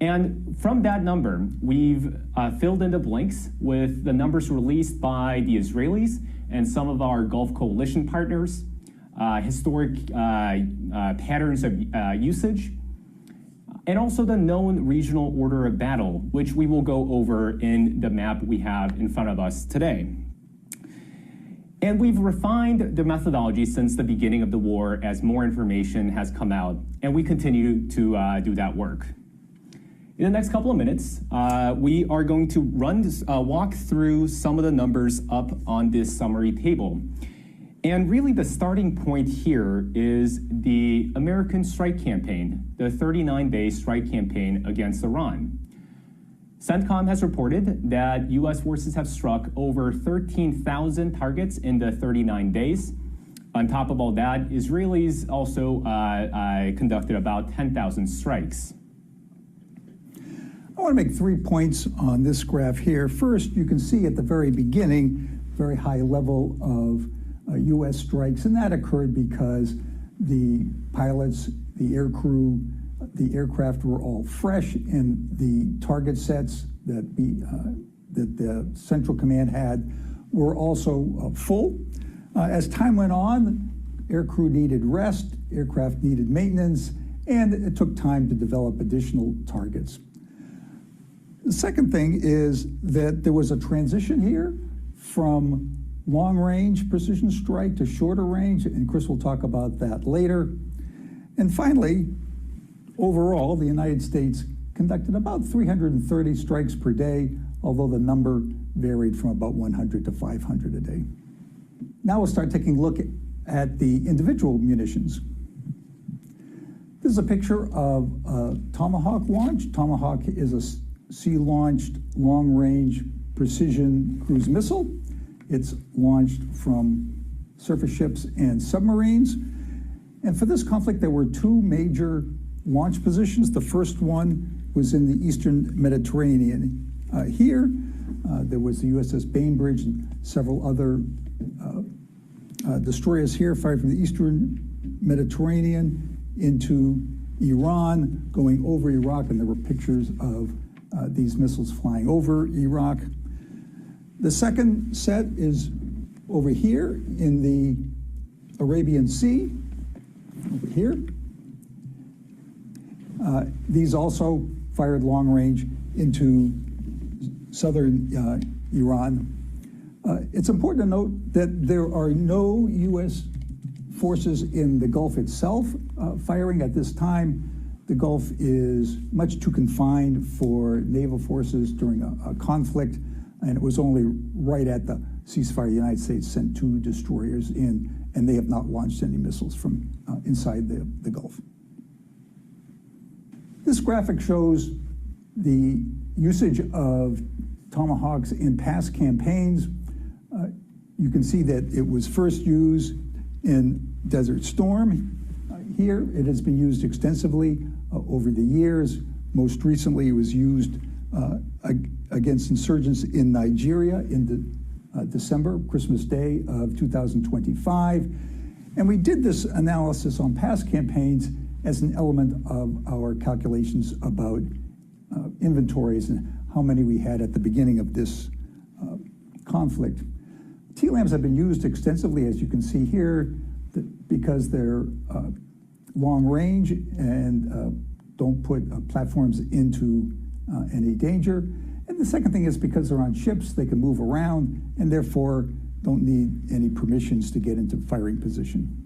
And from that number, we've filled in the blanks with the numbers released by the Israelis and some of our Gulf Coalition partners, historic patterns of usage, and also the known regional order of battle, which we will go over in the map we have in front of us today. And we've refined the methodology since the beginning of the war as more information has come out, and we continue to do that work. In the next couple of minutes, we are going to walk through some of the numbers up on this summary table. And really the starting point here is the American strike campaign, the 39-day strike campaign against Iran. CENTCOM has reported that U.S. forces have struck over 13,000 targets in the 39 days. On top of all that, Israelis also conducted about 10,000 strikes. I want to make 3 points on this graph here. First, you can see at the very beginning, very high level of U.S. strikes, and that occurred because the pilots, the air crew, the aircraft were all fresh, and the target sets that the Central Command had were also full. As time went on, air crew needed rest, aircraft needed maintenance, and it took time to develop additional targets. The second thing is that there was a transition here from long-range precision strike to shorter range, and Chris will talk about that later. And finally, overall, the United States conducted about 330 strikes per day, although the number varied from about 100 to 500 a day. Now we'll start taking a look at the individual munitions. This is a picture of a Tomahawk launch. Tomahawk is a sea-launched, long-range precision cruise missile. It's launched from surface ships and submarines. And for this conflict, there were two major launch positions. The first one was in the Eastern Mediterranean. Here, there was the USS Bainbridge and several other destroyers here fired from the Eastern Mediterranean into Iran, going over Iraq, and there were pictures of these missiles flying over Iraq. The second set is over here in the Arabian Sea, over here. These also fired long range into southern Iran. It's important to note that there are no U.S. forces in the Gulf itself firing at this time. The Gulf is much too confined for naval forces during a conflict, and it was only right at the ceasefire the United States sent two destroyers in, and they have not launched any missiles from inside the Gulf. This graphic shows the usage of Tomahawks in past campaigns. You can see that it was first used in Desert Storm. Here, it has been used extensively over the years. Most recently, it was used against insurgents in Nigeria in December, Christmas Day of 2025. And we did this analysis on past campaigns as an element of our calculations about inventories and how many we had at the beginning of this conflict. TLAMs have been used extensively, as you can see here, because they're long range and don't put platforms into any danger. And the second thing is because they're on ships, they can move around and therefore don't need any permissions to get into firing position.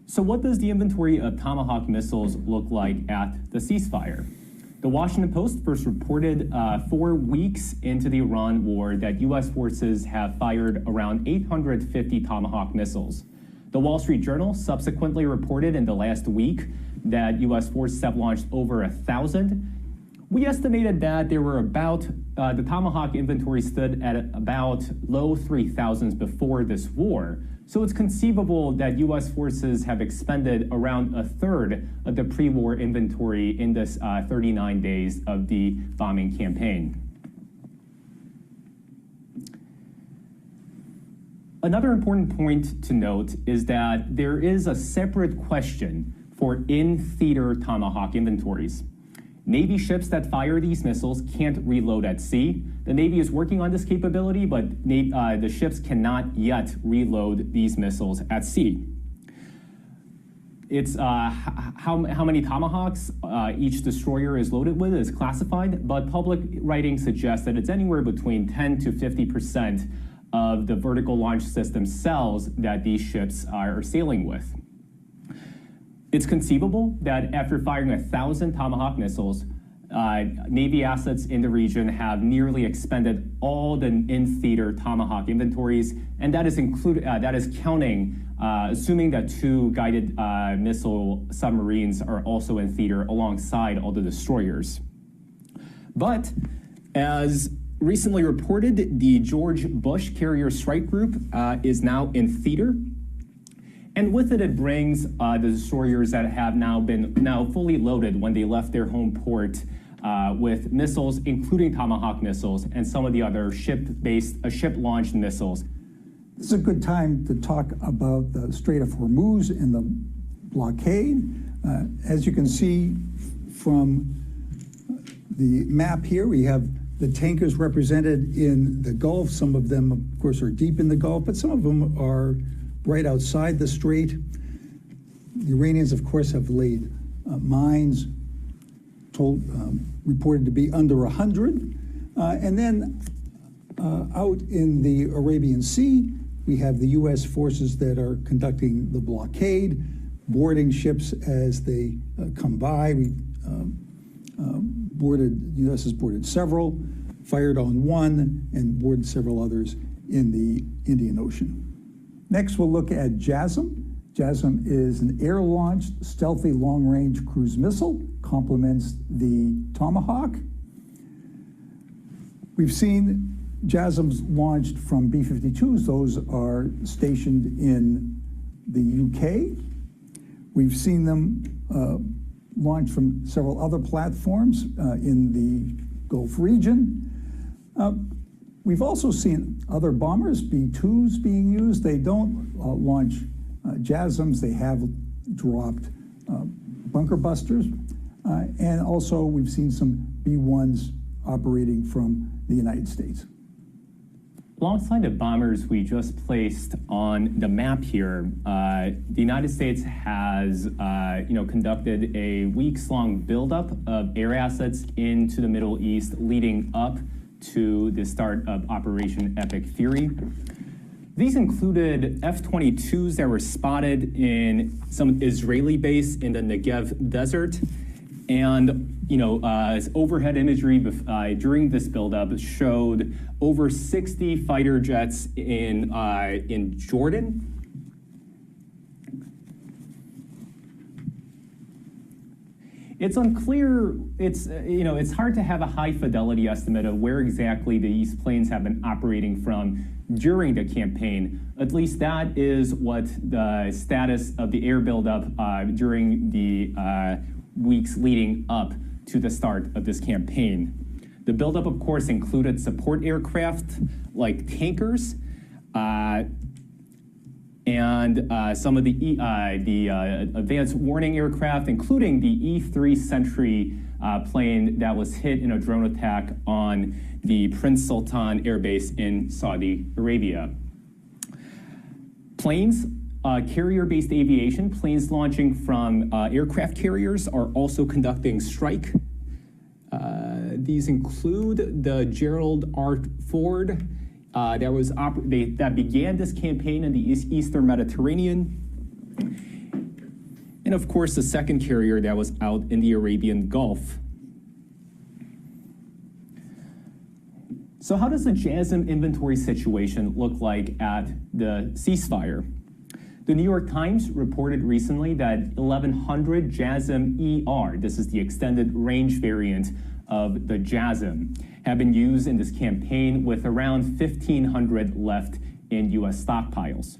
So what does the inventory of Tomahawk missiles look like at the ceasefire? The Washington Post first reported 4 weeks into the Iran war that U.S. forces have fired around 850 Tomahawk missiles. The Wall Street Journal subsequently reported in the last week that U.S. forces have launched over 1,000. We estimated that there were about, the Tomahawk inventory stood at about low 3,000s before this war. So it's conceivable that U.S. forces have expended around a third of the pre-war inventory in this 39 days of the bombing campaign. Another important point to note is that there is a separate question for in-theater Tomahawk inventories. Navy ships that fire these missiles can't reload at sea. The Navy is working on this capability, but the ships cannot yet reload these missiles at sea. It's how many Tomahawks each destroyer is loaded with is classified, but public writing suggests that it's anywhere between 10 to 50% of the vertical launch system cells that these ships are sailing with. It's conceivable that after firing 1,000 Tomahawk missiles, Navy assets in the region have nearly expended all the in-theater Tomahawk inventories, and that is counting, assuming that 2 guided missile submarines are also in theater alongside all the destroyers. But as recently reported, the George Bush Carrier Strike Group is now in theater. And with it, it brings the destroyers that have now fully loaded when they left their home port with missiles, including Tomahawk missiles and some of the other ship-launched missiles. This is a good time to talk about the Strait of Hormuz and the blockade. As you can see from the map here, we have the tankers represented in the Gulf. Some of them, of course, are deep in the Gulf, but some of them are right outside the strait. The Iranians, of course, have laid mines, reported to be under 100. And then out in the Arabian Sea, we have the U.S. forces that are conducting the blockade, boarding ships as they come by. The U.S. has boarded several, fired on one, and boarded several others in the Indian Ocean. Next, we'll look at JASSM. JASSM is an air-launched, stealthy, long-range cruise missile, complements the Tomahawk. We've seen JASSMs launched from B-52s. Those are stationed in the UK. We've seen them launched from several other platforms in the Gulf region. We've also seen other bombers, B-2s, being used. They don't launch JASSMs. They have dropped bunker busters. And also, we've seen some B-1s operating from the United States. Alongside the bombers we just placed on the map here, the United States has conducted a weeks-long buildup of air assets into the Middle East leading up to the start of Operation Epic Fury. These included F-22s that were spotted in some Israeli base in the Negev desert. And, overhead imagery during this buildup showed over 60 fighter jets in Jordan. It's unclear, it's hard to have a high fidelity estimate of where exactly these planes have been operating from during the campaign. At least that is what the status of the air buildup during the weeks leading up to the start of this campaign. The buildup, of course, included support aircraft like tankers and some of the advanced warning aircraft, including the E-3 Sentry plane that was hit in a drone attack on the Prince Sultan Air Base in Saudi Arabia. Planes, carrier-based aviation, planes launching from aircraft carriers are also conducting strike. These include the Gerald R. Ford that began this campaign in the Eastern Mediterranean. And of course, the second carrier that was out in the Arabian Gulf. So how does the JASSM inventory situation look like at the ceasefire? The New York Times reported recently that 1,100 JASSM-ER, this is the extended range variant of the JASSM, have been used in this campaign with around 1,500 left in U.S. stockpiles.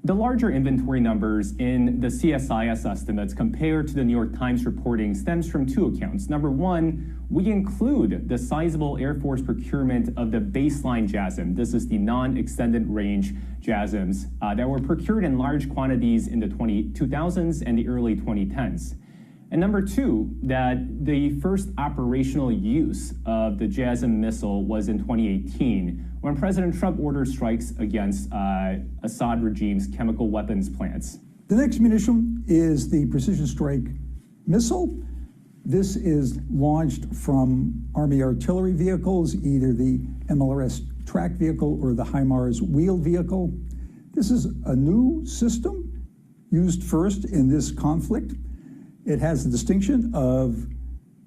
The larger inventory numbers in the CSIS estimates compared to the New York Times reporting stems from two accounts. Number one, we include the sizable Air Force procurement of the baseline JASSM. This is the non-extended range JASSMs that were procured in large quantities in the 2000s and the early 2010s. And number two, that the first operational use of the JASSM missile was in 2018, when President Trump ordered strikes against Assad regime's chemical weapons plants. The next munition is the precision strike missile. This is launched from Army artillery vehicles, either the MLRS tracked vehicle or the HIMARS wheeled vehicle. This is a new system used first in this conflict. It has the distinction of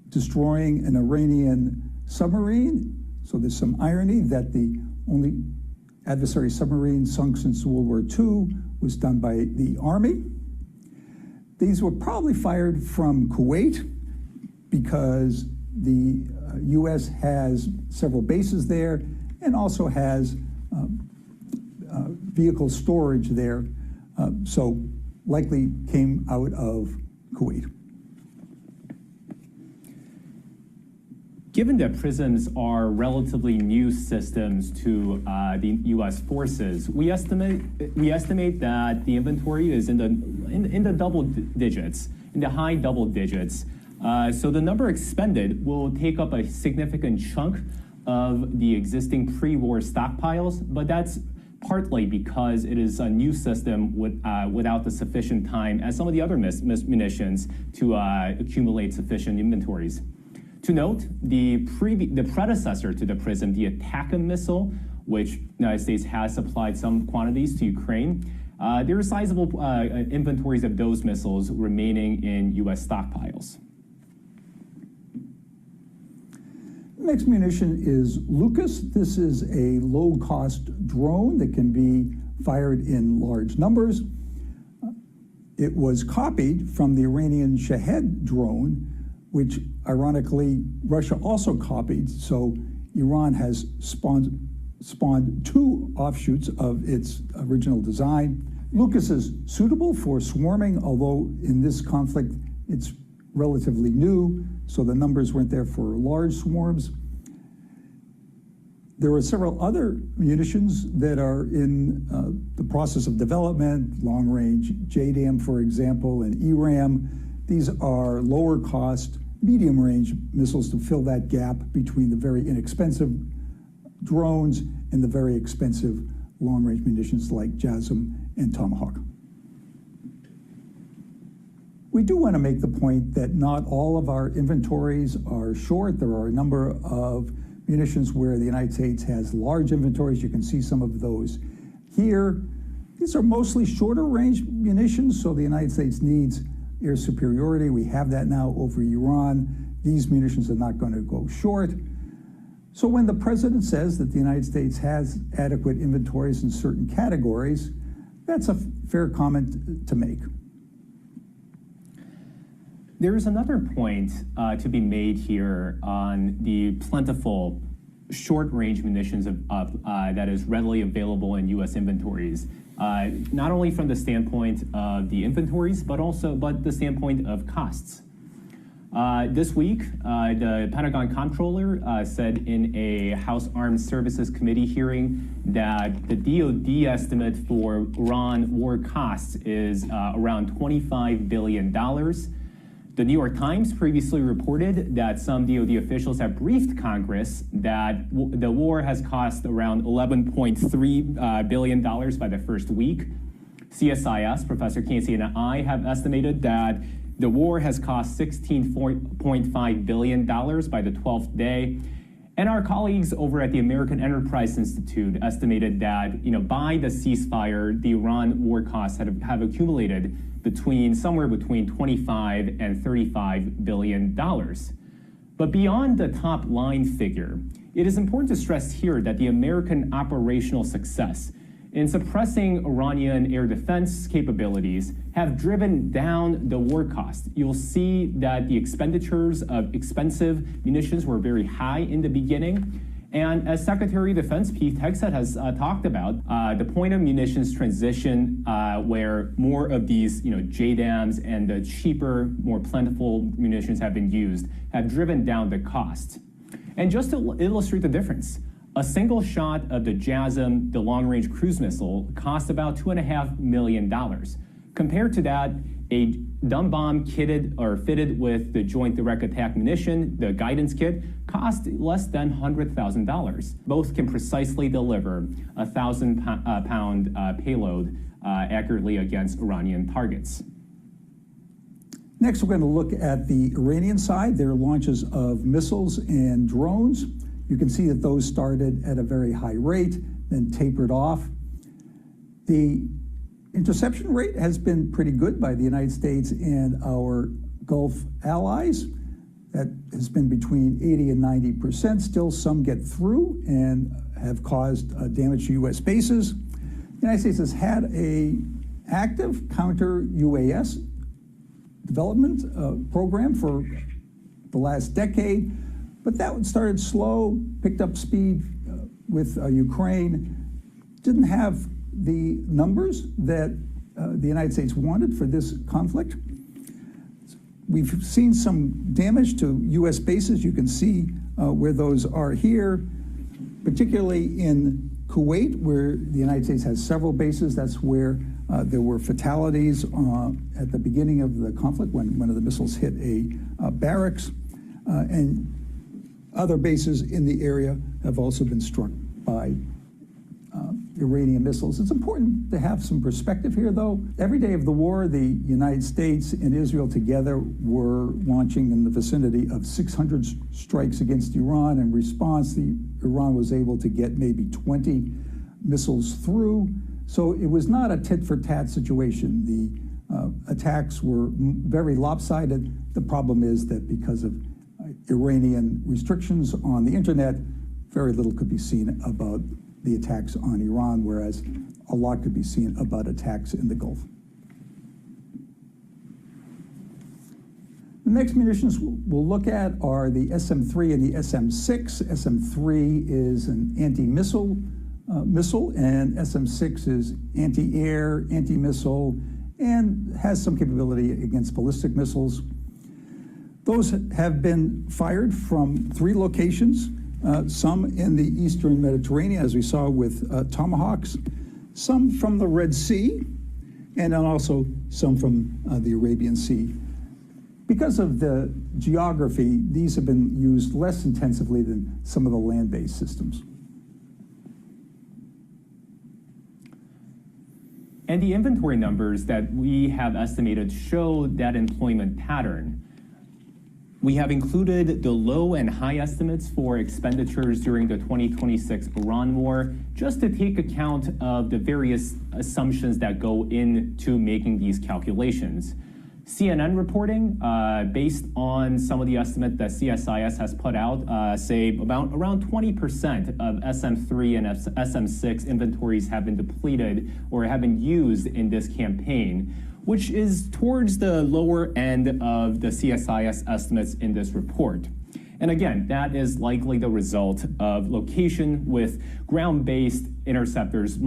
destroying an Iranian submarine. So there's some irony that the only adversary submarine sunk since World War II was done by the Army. These were probably fired from Kuwait because the U.S. has several bases there and also has vehicle storage there, so likely came out of Kuwait. Given that PRISMs are relatively new systems to the U.S. forces, we estimate that the inventory is in the double digits, in the high double digits. So the number expended will take up a significant chunk of the existing pre-war stockpiles, but that's partly because it is a new system without the sufficient time as some of the other munitions to accumulate sufficient inventories. To note, the predecessor to the PRISM, the ATACMS missile, which the United States has supplied some quantities to Ukraine, there are sizable inventories of those missiles remaining in U.S. stockpiles. Next munition is Lucas. This is a low-cost drone that can be fired in large numbers. It was copied from the Iranian Shahed drone, which ironically Russia also copied. So Iran has spawned two offshoots of its original design. Lucas is suitable for swarming, although in this conflict it's relatively new, so the numbers weren't there for large swarms. There are several other munitions that are in the process of development, long-range JDAM, for example, and ERAM. These are lower-cost, medium-range missiles to fill that gap between the very inexpensive drones and the very expensive long-range munitions like JASSM and Tomahawk. We do want to make the point that not all of our inventories are short. There are a number of munitions where the United States has large inventories. You can see some of those here. These are mostly shorter range munitions, so the United States needs air superiority. We have that now over Iran. These munitions are not going to go short. So when the president says that the United States has adequate inventories in certain categories, that's a fair comment to make. There is another point to be made here on the plentiful short-range munitions that is readily available in U.S. inventories, not only from the standpoint of the inventories, but the standpoint of costs. This week, the Pentagon comptroller said in a House Armed Services Committee hearing that the DoD estimate for Iran war costs is around $25 billion. The New York Times previously reported that some DoD officials have briefed Congress that the war has cost around $11.3 billion by the first week. CSIS, Professor Cansey and I have estimated that the war has cost $16.5 billion by the 12th day. And our colleagues over at the American Enterprise Institute estimated that, by the ceasefire, the Iran war costs have accumulated somewhere between $25 and $35 billion. But beyond the top line figure, it is important to stress here that the American operational success in suppressing Iranian air defense capabilities have driven down the war cost. You'll see that the expenditures of expensive munitions were very high in the beginning, And as Secretary of Defense Pete Hegseth has talked about, the point of munitions transition, where more of these, JDAMs and the cheaper, more plentiful munitions have been used, have driven down the cost. And just to illustrate the difference, a single shot of the JASSM, the long-range cruise missile, cost about $2.5 million. Compared to that, a dumb bomb kitted or fitted with the Joint Direct Attack Munition, the guidance kit, cost less than $100,000. Both can precisely deliver a 1,000-pound payload accurately against Iranian targets. Next, we're going to look at the Iranian side, their launches of missiles and drones. You can see that those started at a very high rate, then tapered off. The interception rate has been pretty good by the United States and our Gulf allies. That has been between 80 and 90%. Still, some get through and have caused damage to U.S. bases. The United States has had an active counter-UAS development program for the last decade, but that started slow, picked up speed with Ukraine, didn't have the numbers that the United States wanted for this conflict. We've seen some damage to U.S. bases. You can see where those are here, particularly in Kuwait, where the United States has several bases. That's where there were fatalities at the beginning of the conflict when one of the missiles hit a barracks. And other bases in the area have also been struck by Iranian missiles. It's important to have some perspective here, though. Every day of the war, the United States and Israel together were launching in the vicinity of 600 strikes against Iran. In response, Iran was able to get maybe 20 missiles through. So it was not a tit-for-tat situation. The attacks were very lopsided. The problem is that because of Iranian restrictions on the internet, very little could be seen about the attacks on Iran, whereas a lot could be seen about attacks in the Gulf. The next munitions we'll look at are the SM-3 and the SM-6. SM-3 is an anti-missile missile, and SM-6 is anti-air, anti-missile, and has some capability against ballistic missiles. Those have been fired from 3 locations. Some in the Eastern Mediterranean, as we saw with Tomahawks, some from the Red Sea, and then also some from the Arabian Sea. Because of the geography, these have been used less intensively than some of the land-based systems. And the inventory numbers that we have estimated show that employment pattern. We have included the low and high estimates for expenditures during the 2026 Iran war, just to take account of the various assumptions that go into making these calculations. CNN reporting, based on some of the estimates that CSIS has put out, say around 20% of SM-3 and SM-6 inventories have been depleted or have been used in this campaign, which is towards the lower end of the CSIS estimates in this report. And again, that is likely the result of location with ground-based interceptors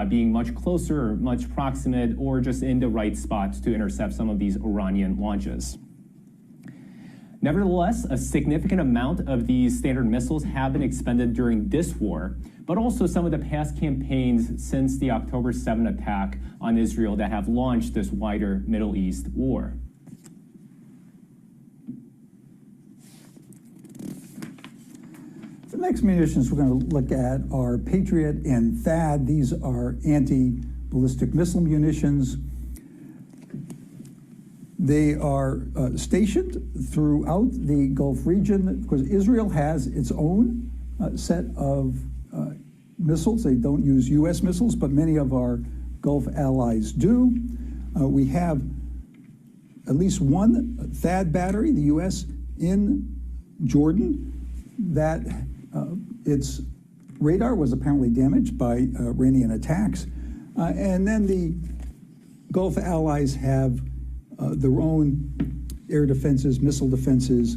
being much closer or much proximate or just in the right spots to intercept some of these Iranian launches. Nevertheless, a significant amount of these Standard missiles have been expended during this war, but also some of the past campaigns since the October 7 attack on Israel that have launched this wider Middle East war. The next munitions we're going to look at are Patriot and THAAD. These are anti-ballistic missile munitions. They are stationed throughout the Gulf region because Israel has its own set of missiles. They don't use U.S. missiles, but many of our Gulf allies do. We have at least one THAAD battery, the U.S., in Jordan, that its radar was apparently damaged by Iranian attacks. And then the Gulf allies have their own air defenses, missile defenses.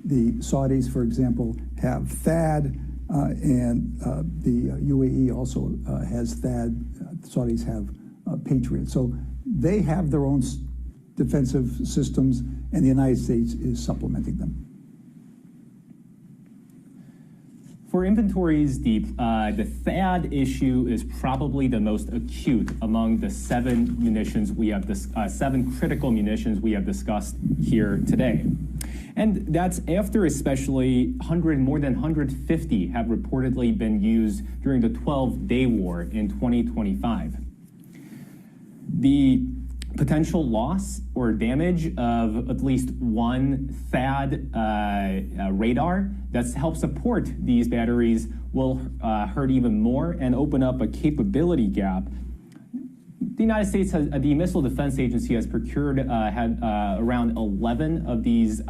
The Saudis, for example, have THAAD. and the UAE also has THAAD. Saudis have Patriot. So they have their own defensive systems, and the United States is supplementing them. For inventories, the THAAD issue is probably the most acute among the seven munitions we have, seven critical munitions we have discussed here today. And that's after especially more than 150 have reportedly been used during the 12-day war in 2025. The potential loss or damage of at least one THAAD radar that helps support these batteries will hurt even more and open up a capability gap. The United States, the Missile Defense Agency has procured around 11 of these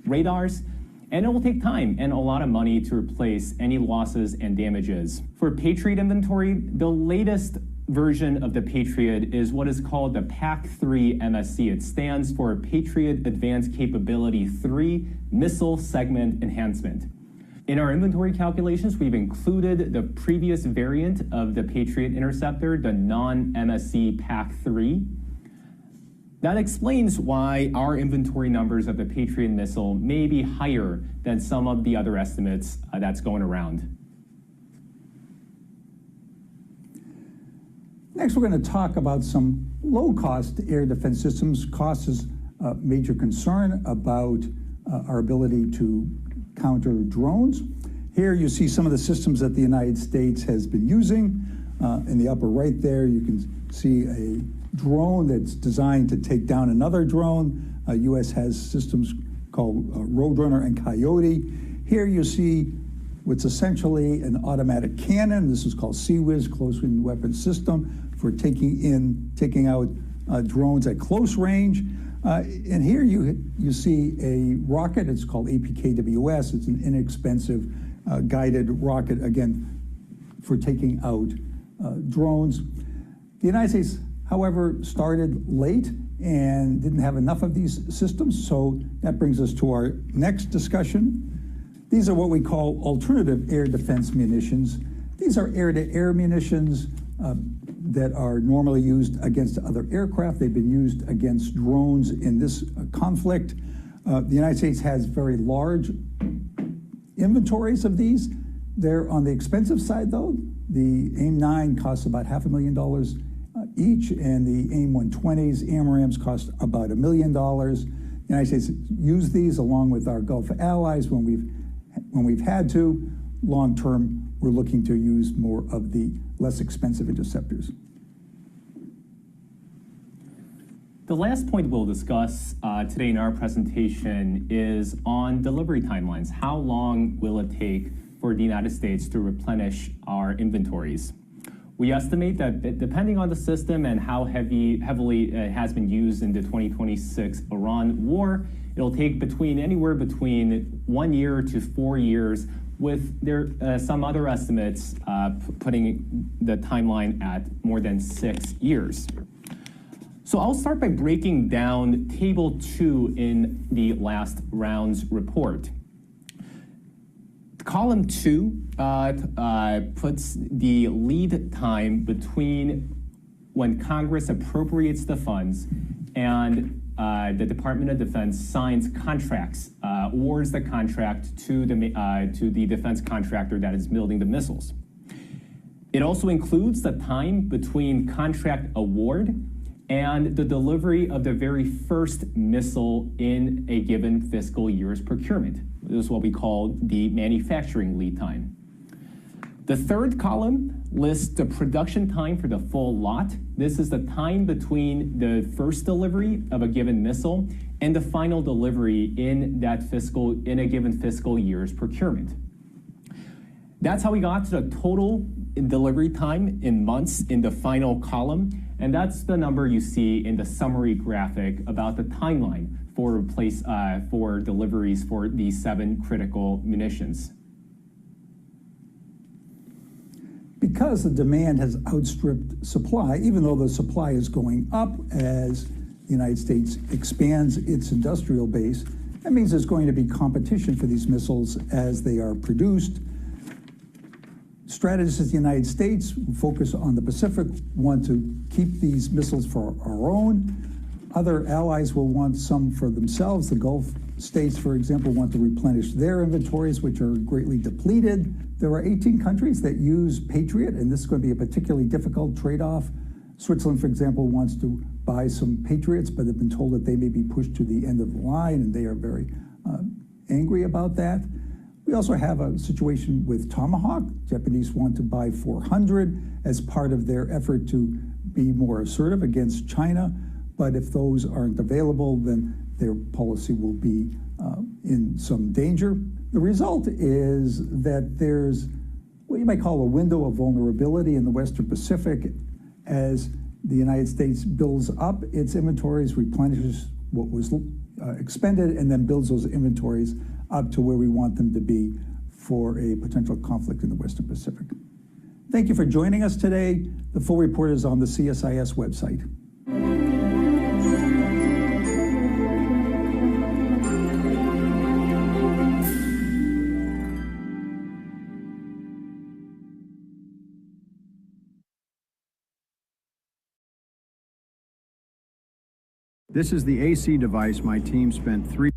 radars, and it will take time and a lot of money to replace any losses and damages. For Patriot inventory, the latest version of the Patriot is what is called the PAC-3 MSC. It stands for Patriot Advanced Capability 3 Missile Segment Enhancement. In our inventory calculations, we've included the previous variant of the Patriot interceptor, the non-MSC PAC-3. That explains why our inventory numbers of the Patriot missile may be higher than some of the other estimates that's going around. Next, we're going to talk about some low-cost air defense systems. Cost is a major concern about our ability to counter drones. Here you see some of the systems that the United States has been using. In the upper right there, you can see a drone that's designed to take down another drone. U.S. has systems called Roadrunner and Coyote. Here you see what's essentially an automatic cannon. This is called CSIS, Close Range Weapon System, for taking out drones at close range. And here you see a rocket. It's called APKWS. It's an inexpensive guided rocket, again, for taking out drones. The United States, however, started late and didn't have enough of these systems. So that brings us to our next discussion. These are what we call alternative air defense munitions. These are air-to-air munitions that are normally used against other aircraft. They've been used against drones in this conflict. The United States has very large inventories of these. They're on the expensive side, though. The AIM-9 costs about $500,000 each, and the AIM-120s, AMRAAMs, cost about $1 million. The United States used these along with our Gulf allies when we've had to. Long term, we're looking to use more of the less expensive interceptors. The last point we'll discuss today in our presentation is on delivery timelines. How long will it take for the United States to replenish our inventories? We estimate that depending on the system and how heavily it has been used in the 2026 Iran war, it'll take anywhere between 1 year to 4 years, with some other estimates putting the timeline at more than 6 years. So I'll start by breaking down Table 2 in the last round's report. Column 2 puts the lead time between when Congress appropriates the funds and the Department of Defense signs contracts, awards the contract to the defense contractor that is building the missiles. It also includes the time between contract award and the delivery of the very first missile in a given fiscal year's procurement. This is what we call the manufacturing lead time. The third column lists the production time for the full lot. This is the time between the first delivery of a given missile and the final delivery in a given fiscal year's procurement. That's how we got to the total delivery time in months in the final column, and that's the number you see in the summary graphic about the timeline for deliveries for these 7 critical munitions. Because the demand has outstripped supply, even though the supply is going up as the United States expands its industrial base, that means there's going to be competition for these missiles as they are produced. strategists in the United States who focus on the Pacific want to keep these missiles for our own. Other allies will want some for themselves. The Gulf states, for example, want to replenish their inventories, which are greatly depleted. There are 18 countries that use Patriot, and this is going to be a particularly difficult trade-off. Switzerland, for example, wants to buy some Patriots, but have been told that they may be pushed to the end of the line, and they are very angry about that. We also have a situation with Tomahawk. Japanese want to buy 400 as part of their effort to be more assertive against China. But if those aren't available, then their policy will be in some danger. The result is that there's what you might call a window of vulnerability in the Western Pacific as the United States builds up its inventories, replenishes what was expended, and then builds those inventories up to where we want them to be for a potential conflict in the Western Pacific. Thank you for joining us today. The full report is on the CSIS website. This is the AC device my team spent 3.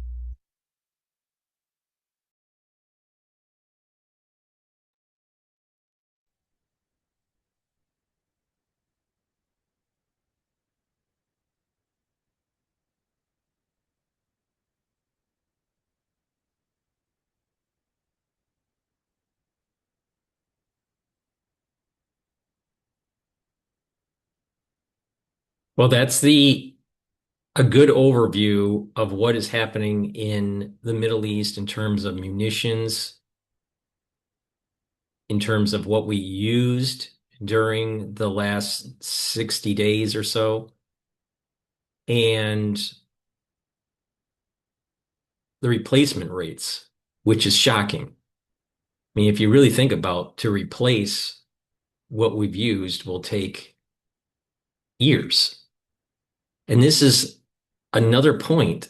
Well, that's a good overview of what is happening in the Middle East in terms of munitions, in terms of what we used during the last 60 days or so, and the replacement rates, which is shocking. I mean, if you really think about to replace what we've used will take years. And this is another point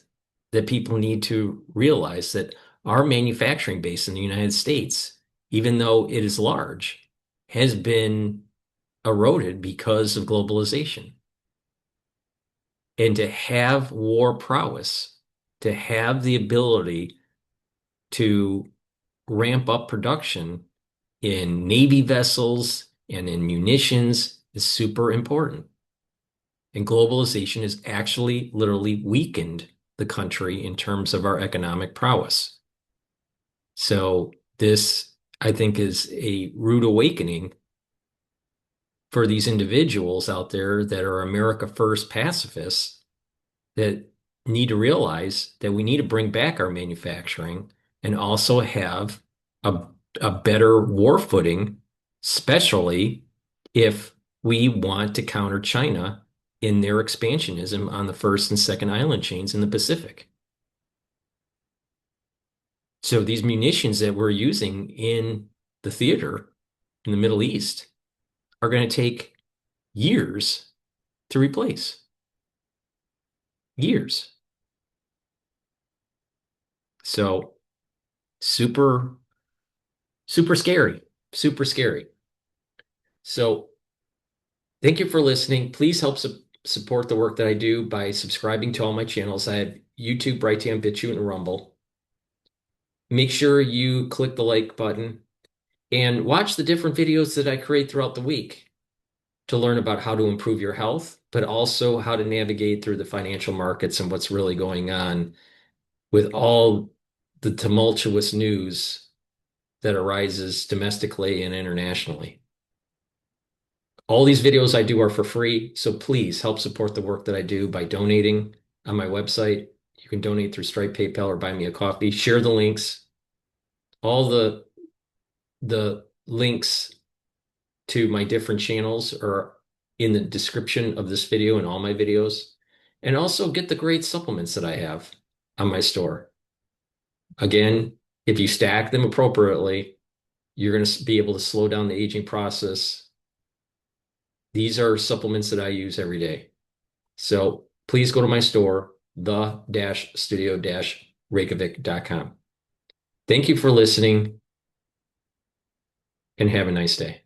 that people need to realize, that our manufacturing base in the United States, even though it is large, has been eroded because of globalization. And to have war prowess, to have the ability to ramp up production in Navy vessels and in munitions is super important. And globalization has actually literally weakened the country in terms of our economic prowess. So this, I think, is a rude awakening for these individuals out there that are America First pacifists that need to realize that we need to bring back our manufacturing and also have a better war footing, especially if we want to counter China in their expansionism on the first and second island chains in the Pacific. So these munitions that we're using in the theater in the Middle East are going to take years to replace. Years. So super, super scary. Super scary. So thank you for listening. Please help support the work that I do by subscribing to all my channels. I have YouTube, Brighteon, Bitchute, and Rumble. Make sure you click the like button and watch the different videos that I create throughout the week to learn about how to improve your health, but also how to navigate through the financial markets and what's really going on with all the tumultuous news that arises domestically and internationally. All these videos I do are for free, so please help support the work that I do by donating on my website. You can donate through Stripe, PayPal, or buy me a coffee. Share the links. All the links to my different channels are in the description of this video and all my videos. And also get the great supplements that I have on my store. Again, if you stack them appropriately, you're going to be able to slow down the aging process. These are supplements that I use every day. So please go to my store, the-studio-reykjavik.com. Thank you for listening. and have a nice day.